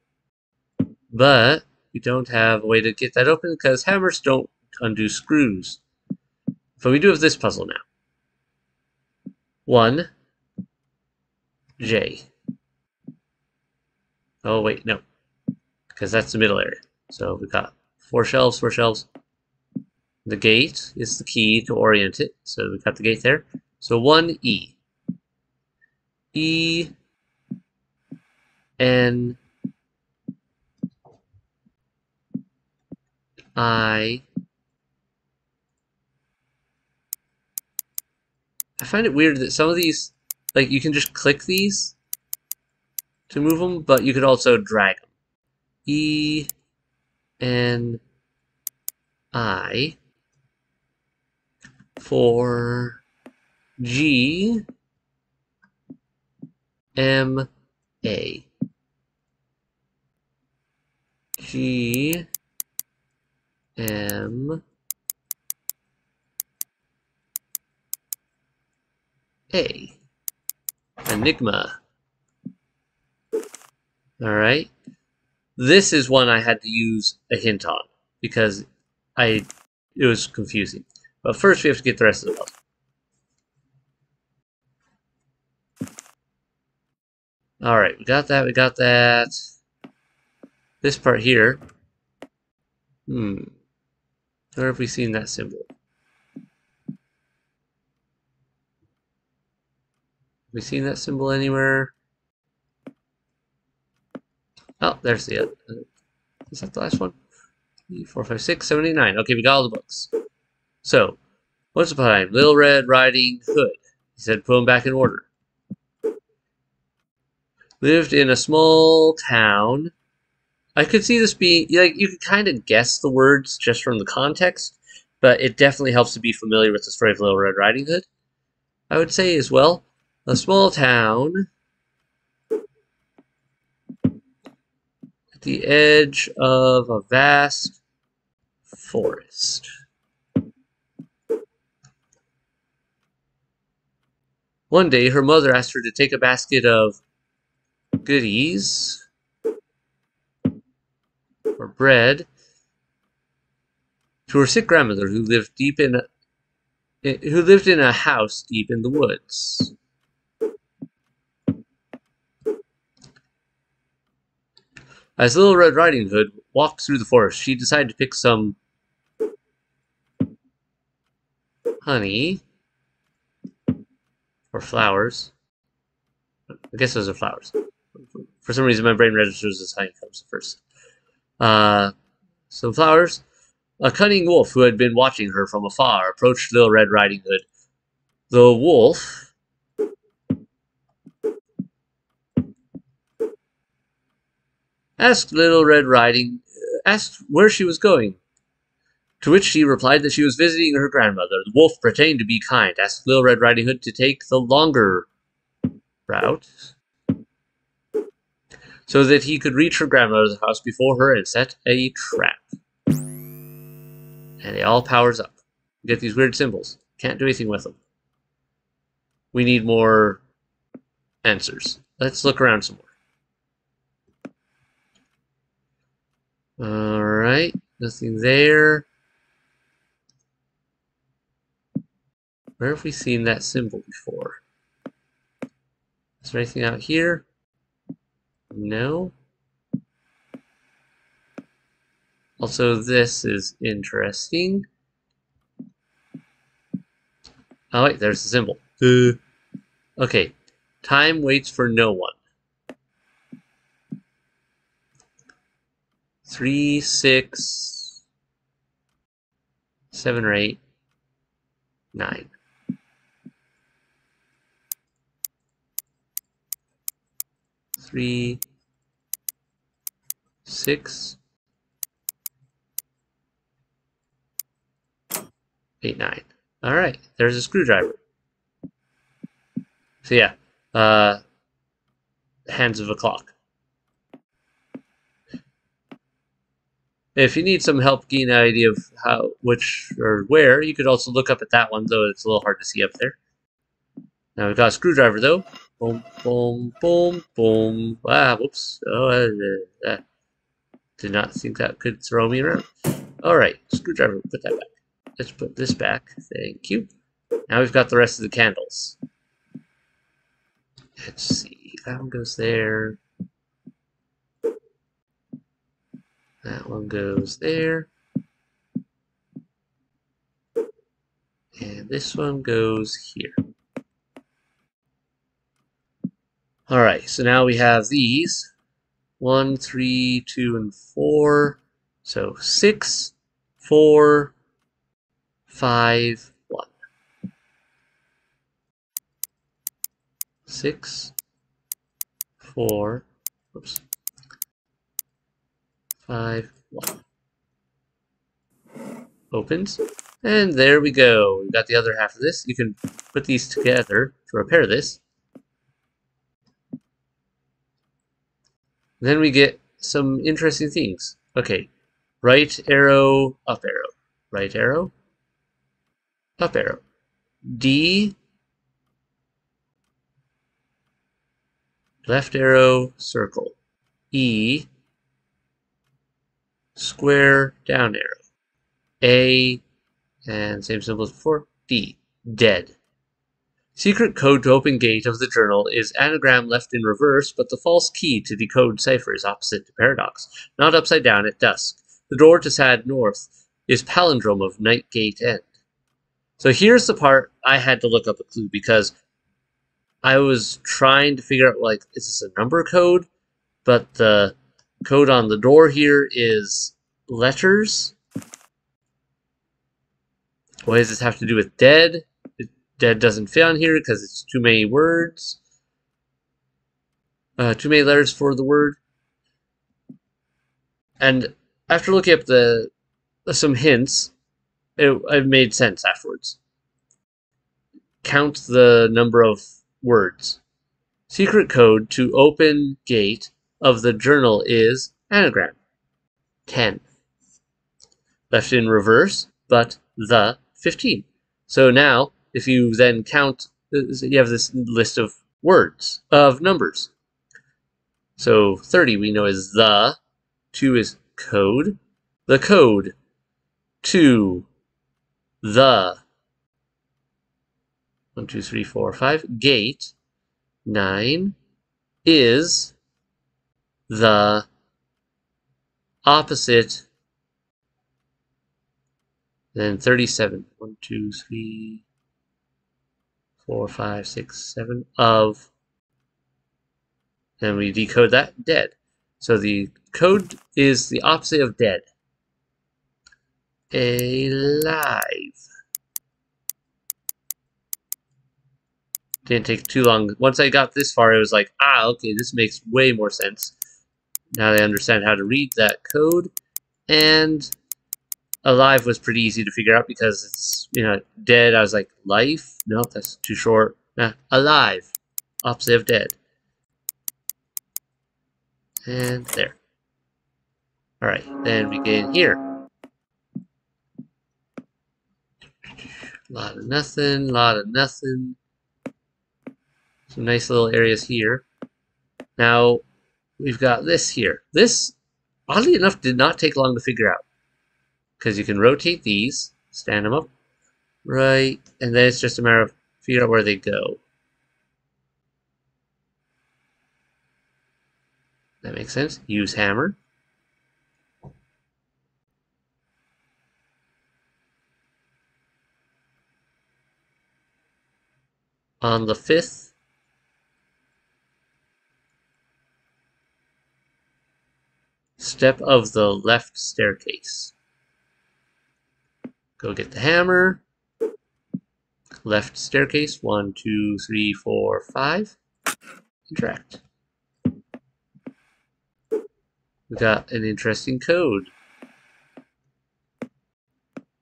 But we don't have a way to get that open because hammers don't undo screws. But we do have this puzzle now. 1 J. Oh wait, no. Because that's the middle area. So we've got 4 shelves, 4 shelves. The gate is the key to orient it. So we've got the gate there. So 1 E. E N I find it weird that some of these, like, you can just click these to move them, but you could also drag them. E N I for G M A G M A. Enigma. Alright. This is one I had to use a hint on because it was confusing. But first we have to get the rest of the puzzle. Alright, we got that, we got that. This part here. Where have we seen that symbol? Have we seen that symbol anywhere? Oh, there's the other. Is that the last one? 3, 4, 5, 6, 79. Okay, we got all the books. So, once upon a time, Little Red Riding Hood. He said, put them back in order. Lived in a small town. I could see this being, like, you could kind of guess the words just from the context, but it definitely helps to be familiar with the story of Little Red Riding Hood. I would say as well, a small town at the edge of a vast forest. One day, her mother asked her to take a basket of goodies or bread to her sick grandmother who lived in a house deep in the woods. As Little Red Riding Hood walked through the forest, she decided to pick some honey or flowers. I guess those are flowers. For some reason, my brain registers as honey comes first. Some flowers. A cunning wolf who had been watching her from afar approached Little Red Riding Hood. The wolf asked where she was going, to which she replied that she was visiting her grandmother. The wolf, pretending to be kind, asked Little Red Riding Hood to take the longer route so that he could reach her grandmother's house before her and set a trap. And it all powers up. You get these weird symbols. Can't do anything with them. We need more answers. let's look around some more. Alright, nothing there. Where have we seen that symbol before? Is there anything out here? No. Also, this is interesting. Oh wait, there's the symbol. Okay. Time waits for no one. 3, 6, 7 or 8, 9. 3, 6, 8, 9. Alright, there's a screwdriver. So yeah, hands of a clock. If you need some help getting an idea of how, which, or where, you could also look up at that one, though it's a little hard to see up there. Now we've got a screwdriver, though. Boom, boom, boom, boom. Ah, whoops. Oh, did not think that could throw me around. Alright, screwdriver, put that back. Let's put this back. Thank you. Now we've got the rest of the candles. Let's see. That one goes there. That one goes there. And this one goes here. Alright, so now we have these. 1, 3, 2, and 4. So 6, 4, 5, 1. 6, 4, oops, 5, 1. Opens. And there we go. We've got the other half of this. You can put these together to repair this. Then we get some interesting things. Okay, right arrow, up arrow. Right arrow, up arrow. D, left arrow, circle. E, square, down arrow. A, and same symbol as before, D, dead. Secret code to open gate of the journal is anagram left in reverse, but the false key to decode cipher is opposite to paradox, not upside down at dusk. The door to sad north is palindrome of night gate end. So here's the part I had to look up a clue because I was trying to figure out, like, is this a number code? But the code on the door here is letters. What does this have to do with dead? Dead doesn't fit on here because it's too many words. Too many letters for the word. And after looking up some hints, it made sense afterwards. Count the number of words. Secret code to open gate of the journal is anagram. 10. Left in reverse, but the 15. So now, if you then count, you have this list of words, of numbers. So 30 we know is the, 2 is code, the code to the 1, 2, 3, 4, 5 gate, 9 is the opposite, then 37, 1, 2, 3, 4, 5, 6, 7 of, and we decode that, dead. So the code is the opposite of dead. Alive. Didn't take too long. Once I got this far, it was like, okay, this makes way more sense. Now I understand how to read that code. And alive was pretty easy to figure out because it's, dead. I was like, life? No, that's too short. Alive. Opposite of dead. And there. Alright, then we get in here. Lot of nothing, lot of nothing. Some nice little areas here. Now, we've got this here. This, oddly enough, did not take long to figure out. Because you can rotate these, stand them up, right, and then it's just a matter of figuring out where they go. That makes sense. Use hammer. On the 5th, step of the left staircase. Go get the hammer. Left staircase. 1, 2, 3, 4, 5. Interact. We got an interesting code.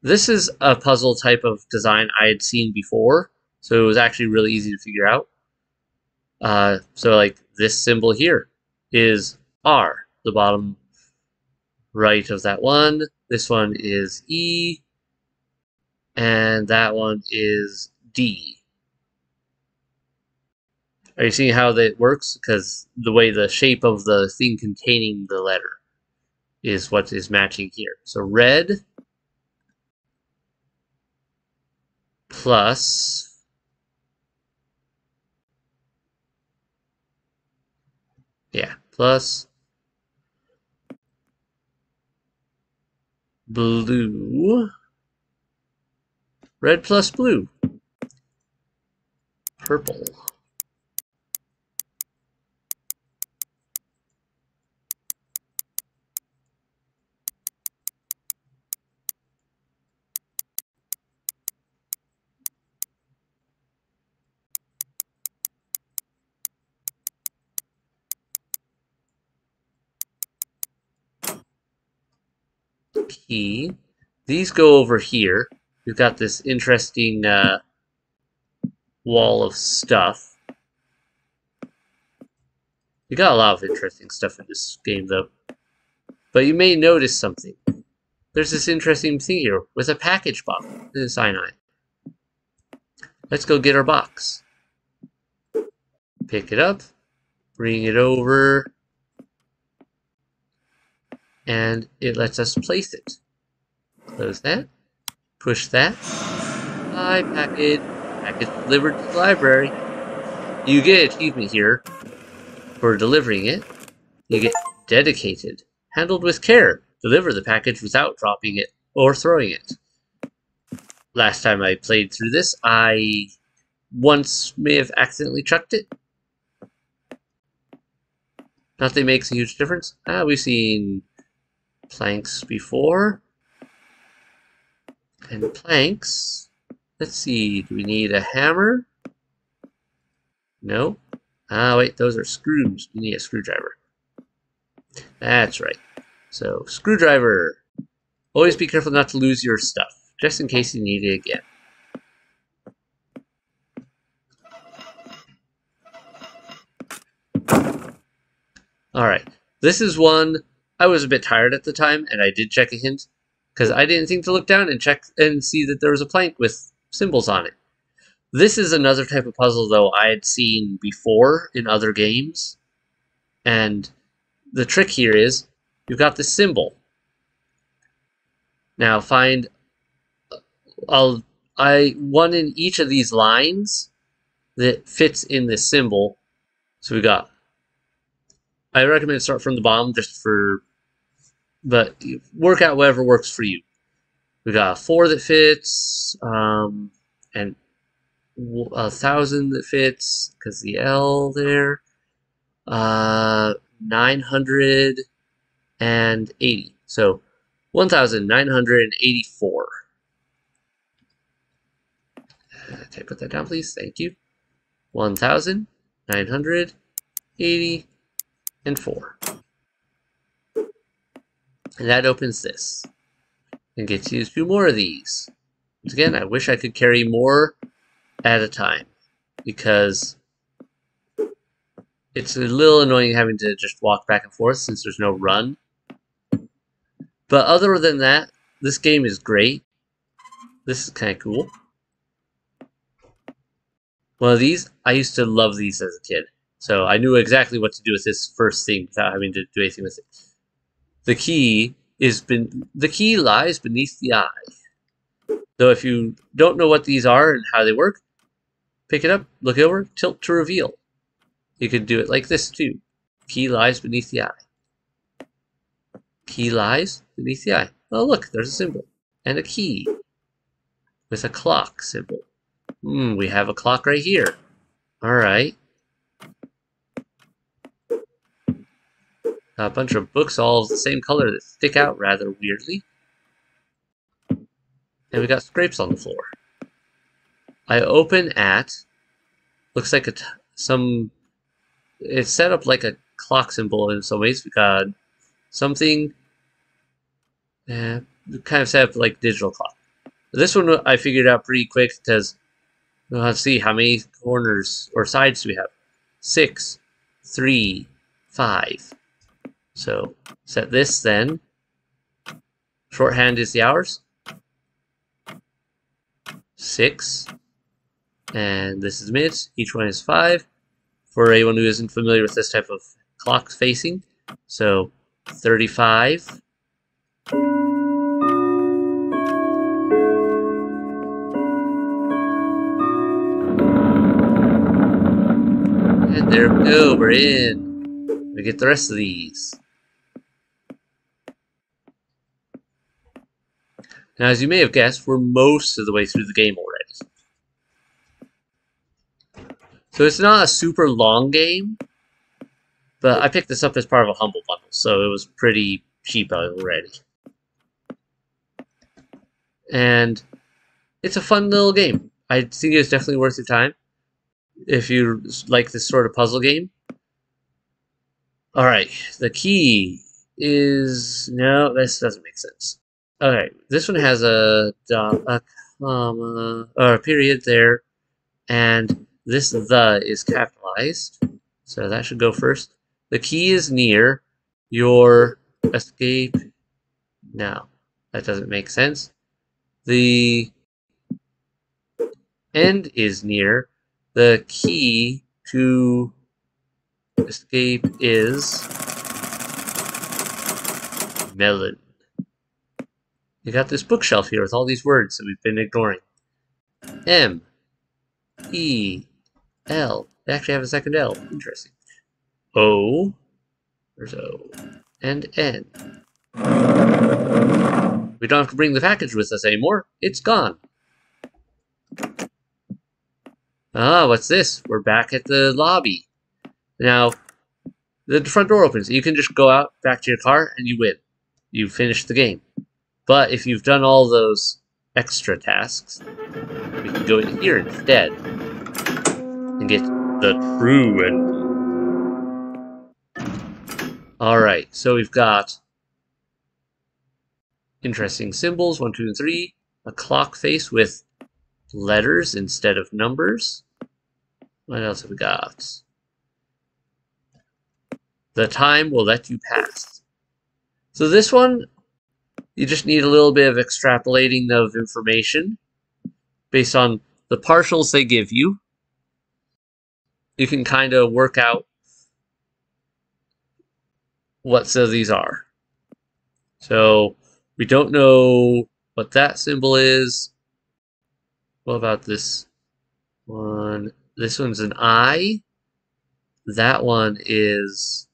This is a puzzle type of design I had seen before, so it was actually really easy to figure out. So like this symbol here is R, the bottom right of that one. This one is E, and that one is D. Are you seeing how that works? Because the way the shape of the thing containing the letter is what is matching here. So red plus plus blue. Red plus blue. Purple. P. These go over here. We've got this interesting wall of stuff. We got a lot of interesting stuff in this game, though. But you may notice something. There's this interesting thing here with a package box in the cyanide. Let's go get our box. Pick it up, bring it over, and it lets us place it. Close that, push that. Hi, package. Package delivered to the library. You get an achievement here for delivering it. You get dedicated. Handled with care. Deliver the package without dropping it or throwing it. Last time I played through this, I once may have accidentally chucked it. Not that it makes a huge difference. We've seen planks before. And planks. Let's see, do we need a hammer? No. Wait, those are screws. You need a screwdriver. That's right. So, screwdriver. Always be careful not to lose your stuff, just in case you need it again. Alright, this is one, I was a bit tired at the time, and I did check a hint, because I didn't think to look down and check and see that there was a plank with symbols on it. This is another type of puzzle, though, I had seen before in other games, and the trick here is, you've got this symbol. Now find one in each of these lines that fits in this symbol. So we got, I recommend start from the bottom but work out whatever works for you. We got a 4 that fits, and 1,000 that fits, because the L there. 980. So 1,984. Can I put that down, please? Thank you. 1,984. And that opens this. And gets you 2 more of these. Once again, I wish I could carry more at a time, because it's a little annoying having to just walk back and forth since there's no run. But other than that, this game is great. This is kind of cool. One of these, I used to love these as a kid. So I knew exactly what to do with this first thing without having to do anything with it. The key lies beneath the eye. So if you don't know what these are and how they work, pick it up, look it over, tilt to reveal. You could do it like this too. Key lies beneath the eye. Key lies beneath the eye. Oh look, there's a symbol. And a key. With a clock symbol. We have a clock right here. Alright. A bunch of books all the same color that stick out rather weirdly. And we got scrapes on the floor. I open at... Looks like it's set up like a clock symbol in some ways. We got something kind of set up like digital clock. This one I figured out pretty quick because let's see how many corners or sides do we have. 6, 3, 5. So set this then. Shorthand is the hours. 6. And this is minutes. Each one is 5. For anyone who isn't familiar with this type of clock facing. So 35. And there we go, we're in. We get the rest of these. Now, as you may have guessed, we're most of the way through the game already. So it's not a super long game, but I picked this up as part of a Humble Bundle, so it was pretty cheap already. And it's a fun little game. I think it's definitely worth your time if you like this sort of puzzle game. Alright, the key is... No, this doesn't make sense. Okay, this one has a comma, or a period there, and this "the" is capitalized, so that should go first. The key is near your escape. No, that doesn't make sense. The end is near. The key to escape is melon. You got this bookshelf here with all these words that we've been ignoring. M, E, L. They actually have a second L. Interesting. O. There's O. And N. We don't have to bring the package with us anymore. It's gone. Ah, what's this? We're back at the lobby. Now, the front door opens. You can just go out, back to your car, and you win. You finish the game. But if you've done all those extra tasks, we can go in here instead and get the true ending. Alright, so we've got interesting symbols, 1, 2, and 3. A clock face with letters instead of numbers. What else have we got? The time will let you pass. So this one, you just need a little bit of extrapolating of information based on the partials they give you. You can kind of work out what some of these are. So we don't know what that symbol is. What about this one? This one's an I. That one is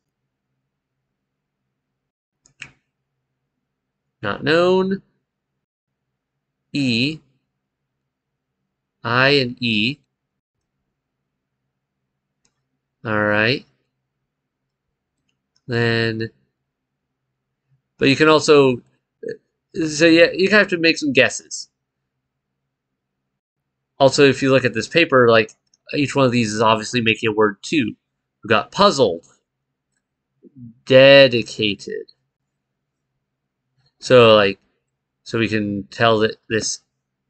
not known. E. I and E. Alright. Then, but you can also, so yeah, you have to make some guesses. Also, if you look at this paper, like, each one of these is obviously making a word too. We've got puzzled, dedicated. So, like, so we can tell that this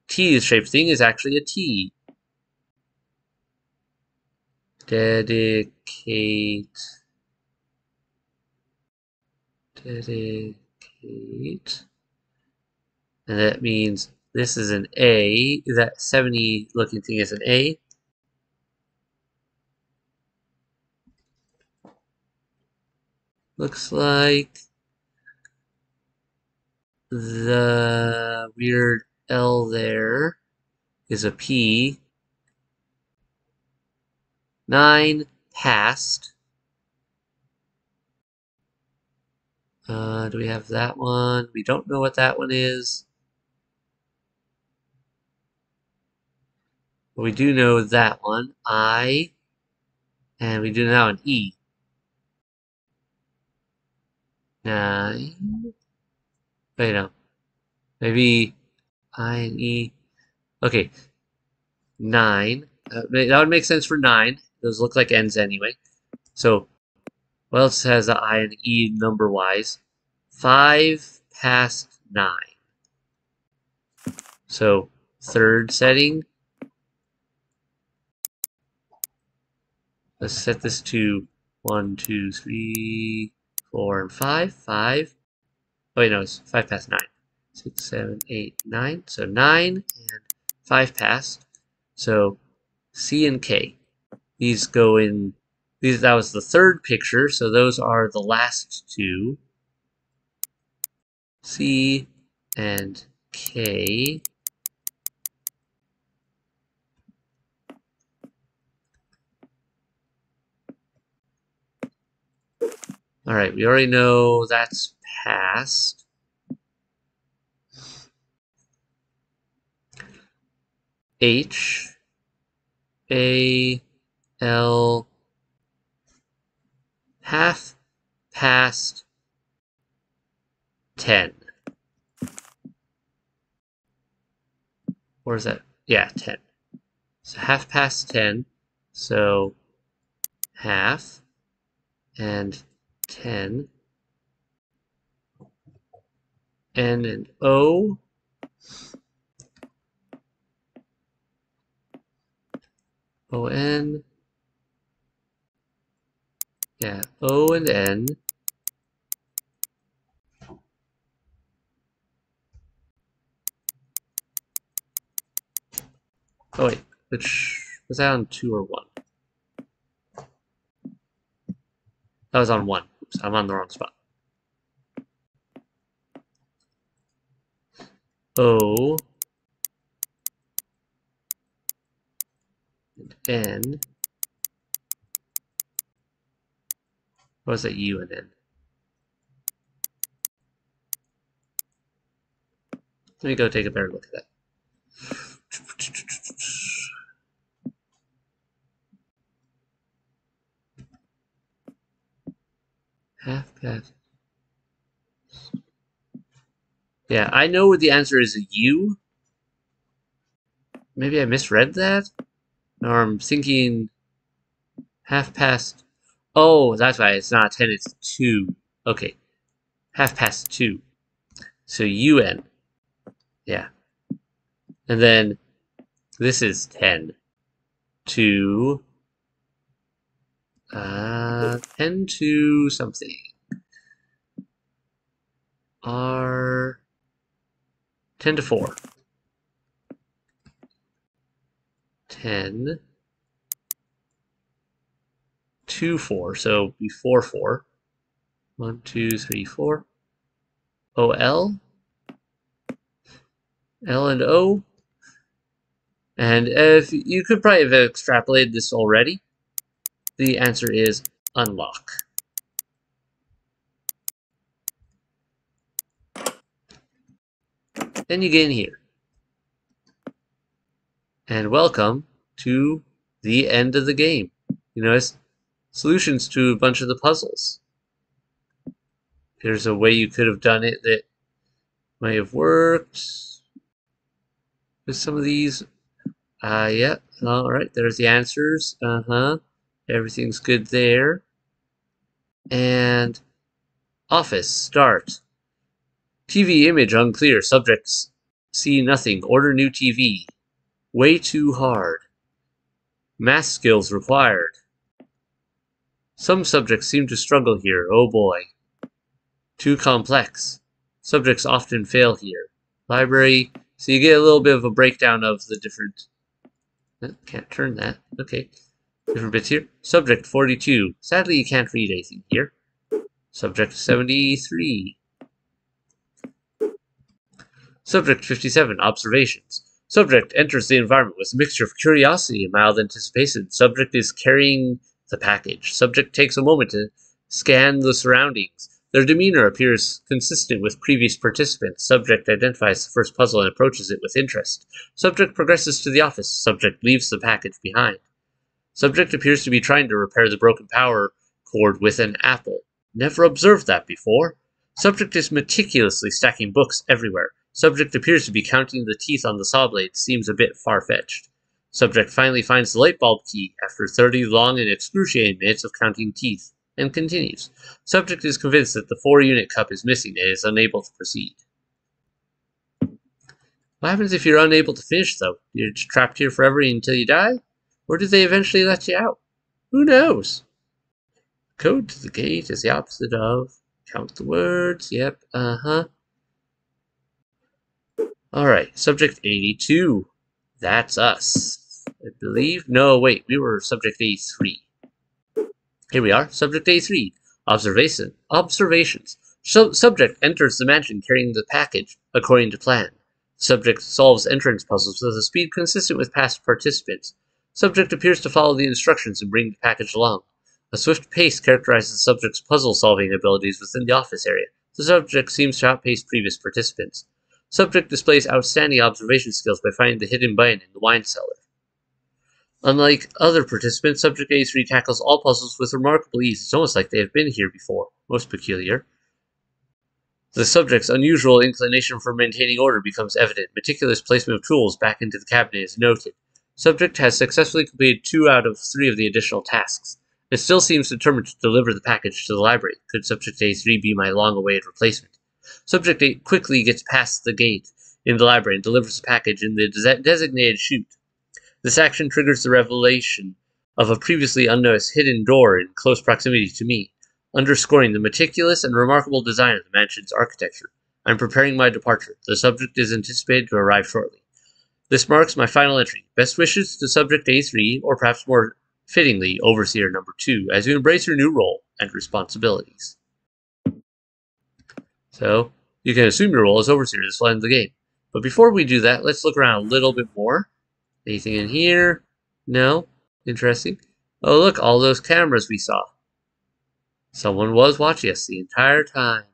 T-shaped thing is actually a T. Dedicate. And that means this is an A. That 70 looking thing is an A. Looks like the weird L there is a P. 9 passed. Do we have that one? We don't know what that one is. But we do know that one. I. And we do now an E. 9. Wait, no. Maybe I and E. Okay. 9. That would make sense for 9. Those look like N's anyway. So, what else has the I and E number-wise? 5 past 9. So, third setting. Let's set this to 1, 2, 3, 4, and 5. 5. Oh, wait, no, it's 5 past 9. 6, 7, 8, 9. So 9 and 5 past. So C and K. These go in. That was the third picture, so those are the last two. C and K. Alright, we already know that's passed. H, A, L, half past 10. Or is that? Yeah, 10. So half past 10. So half and 10. N and O. O-N. Yeah, O and N. Oh wait, which was that on 2 or 1? That was on 1. Oops, I'm on the wrong spot. O and N. What was that? U and N? Let me go take a better look at that. Half past. Yeah, I know what the answer is, a U. Maybe I misread that? Or I'm thinking half past. Oh, that's why it's not 10, it's 2. Okay. Half past 2. So UN. Yeah. And then this is 10 to 10 to something. R 10 to 4. 10 to 4. So before 4. 1, 2, 3, 4. OL. L and O. And if you could probably have extrapolated this already, the answer is unlock. Then you get in here. And welcome to the end of the game. You notice solutions to a bunch of the puzzles. There's a way you could have done it that might have worked with some of these. Yeah, alright, there's the answers. Everything's good there. And office, start. TV image unclear, subjects see nothing, order new TV. Way too hard. Math skills required. Some subjects seem to struggle here, oh boy. Too complex. Subjects often fail here. Library, so you get a little bit of a breakdown of the different... Can't turn that. Okay. Different bits here. Subject 42. Sadly, you can't read anything here. Subject 73. Subject 57. Observations. Subject enters the environment with a mixture of curiosity and mild anticipation. Subject is carrying the package. Subject takes a moment to scan the surroundings. Their demeanor appears consistent with previous participants. Subject identifies the first puzzle and approaches it with interest. Subject progresses to the office. Subject leaves the package behind. Subject appears to be trying to repair the broken power cord with an apple. Never observed that before. Subject is meticulously stacking books everywhere. Subject appears to be counting the teeth on the saw blade. Seems a bit far-fetched. Subject finally finds the light bulb key after 30 long and excruciating minutes of counting teeth, and continues. Subject is convinced that the 4-unit cup is missing and is unable to proceed. What happens if you're unable to finish, though? You're trapped here forever until you die? Or do they eventually let you out? Who knows? Code to the gate is the opposite of count the words. Yep, Alright, subject 82. That's us. I believe. No, wait, we were subject 83. Here we are, subject 83. Observations. Subject enters the mansion carrying the package according to plan. Subject solves entrance puzzles with a speed consistent with past participants. Subject appears to follow the instructions and bring the package along. A swift pace characterizes the subject's puzzle-solving abilities within the office area. The subject seems to outpace previous participants. Subject displays outstanding observation skills by finding the hidden button in the wine cellar. Unlike other participants, Subject A3 tackles all puzzles with remarkable ease. It's almost like they have been here before. Most peculiar. The subject's unusual inclination for maintaining order becomes evident. Meticulous placement of tools back into the cabinet is noted. Subject has successfully completed 2 out of 3 of the additional tasks. It still seems determined to deliver the package to the library. Could Subject A3 be my long-awaited replacement? Subject 8 quickly gets past the gate in the library and delivers the package in the designated chute. This action triggers the revelation of a previously unnoticed hidden door in close proximity to me, underscoring the meticulous and remarkable design of the mansion's architecture. I'm preparing my departure. The subject is anticipated to arrive shortly. This marks my final entry. Best wishes to Subject A3, or perhaps more fittingly, Overseer number 2, as you embrace your new role and responsibilities. So, you can assume your role as Overseer this will end the game. But before we do that, let's look around a little bit more. Anything in here? No? Interesting. Oh, look, all those cameras we saw. Someone was watching us the entire time.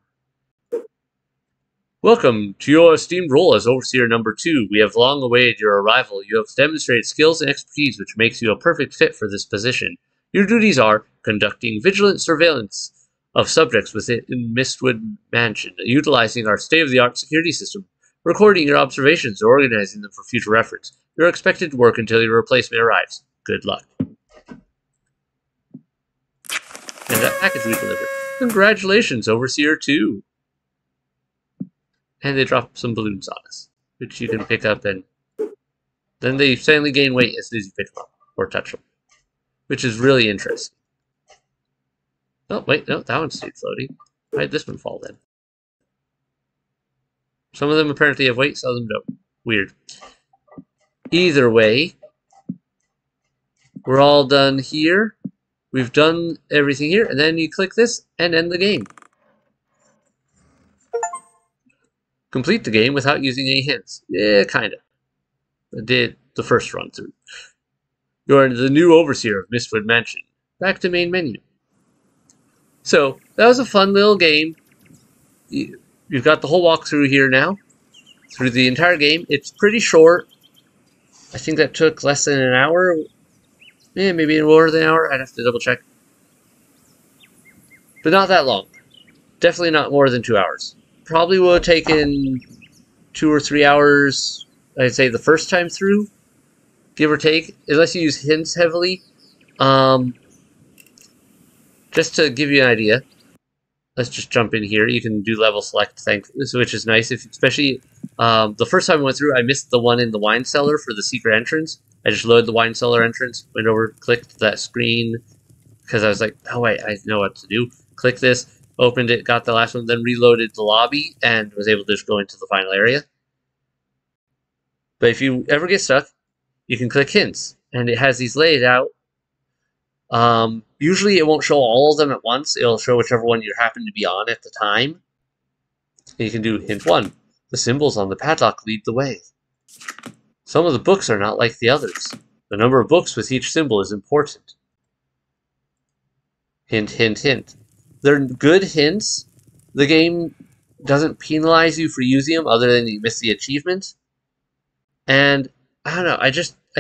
Welcome to your esteemed role as Overseer number 2. We have long awaited your arrival. You have demonstrated skills and expertise which makes you a perfect fit for this position. Your duties are conducting vigilant surveillance of subjects within Mystwood Mansion, utilizing our state-of-the-art security system, recording your observations and organizing them for future reference. You're expected to work until your replacement arrives. Good luck. And that package we delivered. Congratulations, Overseer 2. And they drop some balloons on us, which you can pick up, and then they suddenly gain weight as soon as you pick them up or touch them, which is really interesting. Oh, wait, no, that one stayed floating. Why did this one fall then? Some of them apparently have weight, some of them don't. Weird. Either way, we're all done here. We've done everything here, and then you click this and end the game. Complete the game without using any hints. Yeah, kinda. I did the first run through. You're the new Overseer of Mystwood Mansion. Back to main menu. So, that was a fun little game. You've got the whole walkthrough here now. Through the entire game. It's pretty short. I think that took less than an hour. Yeah, maybe more than an hour. I'd have to double check. But not that long. Definitely not more than 2 hours. Probably would have taken 2 or 3 hours, I'd say, the first time through. Give or take. Unless you use hints heavily. Just to give you an idea. Let's just jump in here. You can do level select things, which is nice. Especially the first time I went through, I missed the one in the wine cellar for the secret entrance. I just loaded the wine cellar entrance, went over, clicked that screen, because I was like, oh wait, I know what to do. Click this, opened it, got the last one, then reloaded the lobby, and was able to just go into the final area. But if you ever get stuck, you can click hints, and it has these laid out. Usually it won't show all of them at once. It'll show whichever one you happen to be on at the time. And you can do hint 1. The symbols on the padlock lead the way. Some of the books are not like the others. The number of books with each symbol is important. Hint, hint, hint. They're good hints. The game doesn't penalize you for using them other than you miss the achievement. And I don't know, I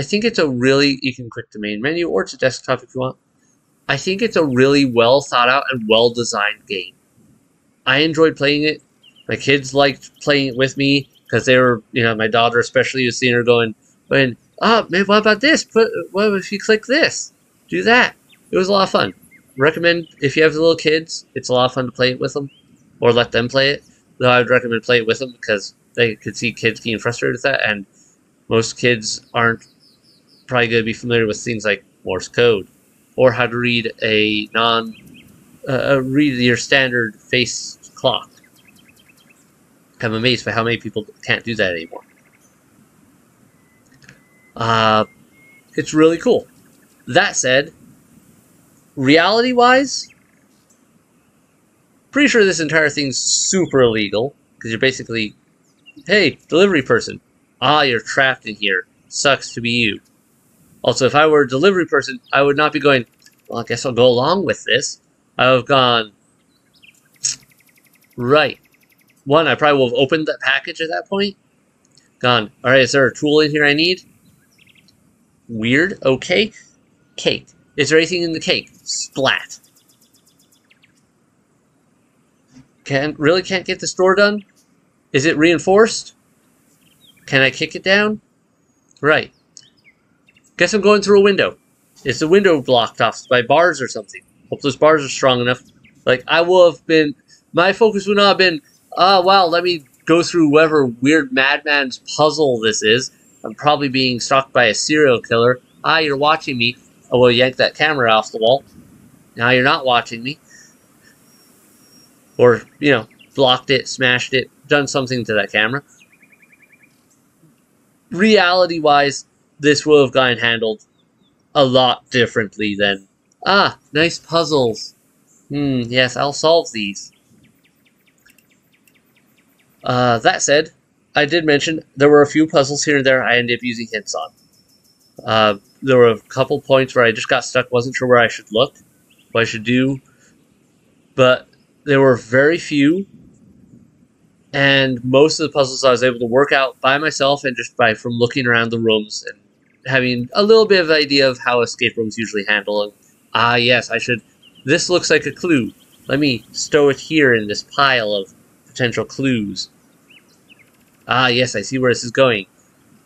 think it's a really, you can click the main menu or to desktop if you want. I think it's a really well thought out and well designed game. I enjoyed playing it. My kids liked playing it with me because they were, my daughter especially was seeing her going, oh, man, what about this? What if you click this? Do that. It was a lot of fun. Recommend, if you have little kids, it's a lot of fun to play it with them or let them play it. Though I would recommend play it with them because they could see kids getting frustrated with that, and most kids aren't probably going to be familiar with things like Morse code or how to read read your standard face clock. I'm amazed by how many people can't do that anymore. It's really cool. That said, reality-wise, pretty sure this entire thing's super illegal, because you're basically, hey, delivery person, you're trapped in here. Sucks to be you. Also, if I were a delivery person, I would not be going, well, I guess I'll go along with this. I would have gone, right. One, I probably will have opened that package at that point. Gone, alright, is there a tool in here I need? Weird, okay. Cake. Is there anything in the cake? Splat. Really can't get this door done? Is it reinforced? Can I kick it down? Right. Guess I'm going through a window. Is the window blocked off by bars or something? Hope those bars are strong enough. Like, I will have been... My focus would not have been, wow, let me go through whatever weird madman's puzzle this is. I'm probably being stalked by a serial killer. You're watching me. Oh, well, yank that camera off the wall. Now you're not watching me. Or, blocked it, smashed it, done something to that camera. Reality-wise, this will have gotten handled a lot differently than, nice puzzles. Yes, I'll solve these. That said, I did mention there were a few puzzles here and there I ended up using hints on. There were a couple points where I just got stuck, wasn't sure where I should look, what I should do, but there were very few, and most of the puzzles I was able to work out by myself and just from looking around the rooms and having a little bit of an idea of how escape rooms usually handle. And, yes, this looks like a clue. Let me stow it here in this pile of potential clues. Yes, I see where this is going.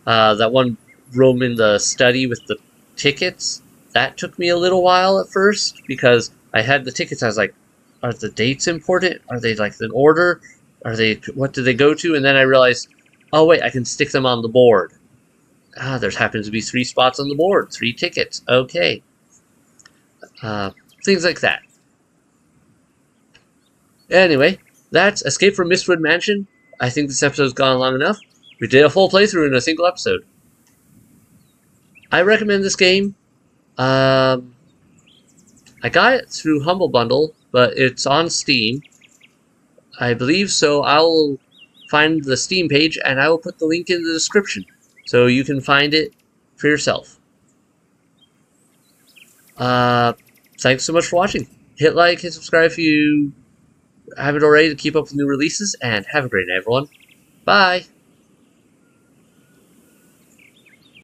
That one room in the study with the tickets, that took me a little while at first because I had the tickets. I was like, are the dates important? Are they like in order? What do they go to? And then I realized, oh wait, I can stick them on the board. There happens to be 3 spots on the board, 3 tickets. Okay. Things like that. Anyway, that's Escape from Mystwood Mansion. I think this episode's gone long enough. We did a full playthrough in a single episode. I recommend this game. I got it through Humble Bundle, but it's on Steam, I believe, so I'll find the Steam page and I will put the link in the description so you can find it for yourself. Thanks so much for watching. Hit like, hit subscribe if you haven't already to keep up with new releases, and have a great night, everyone. Bye!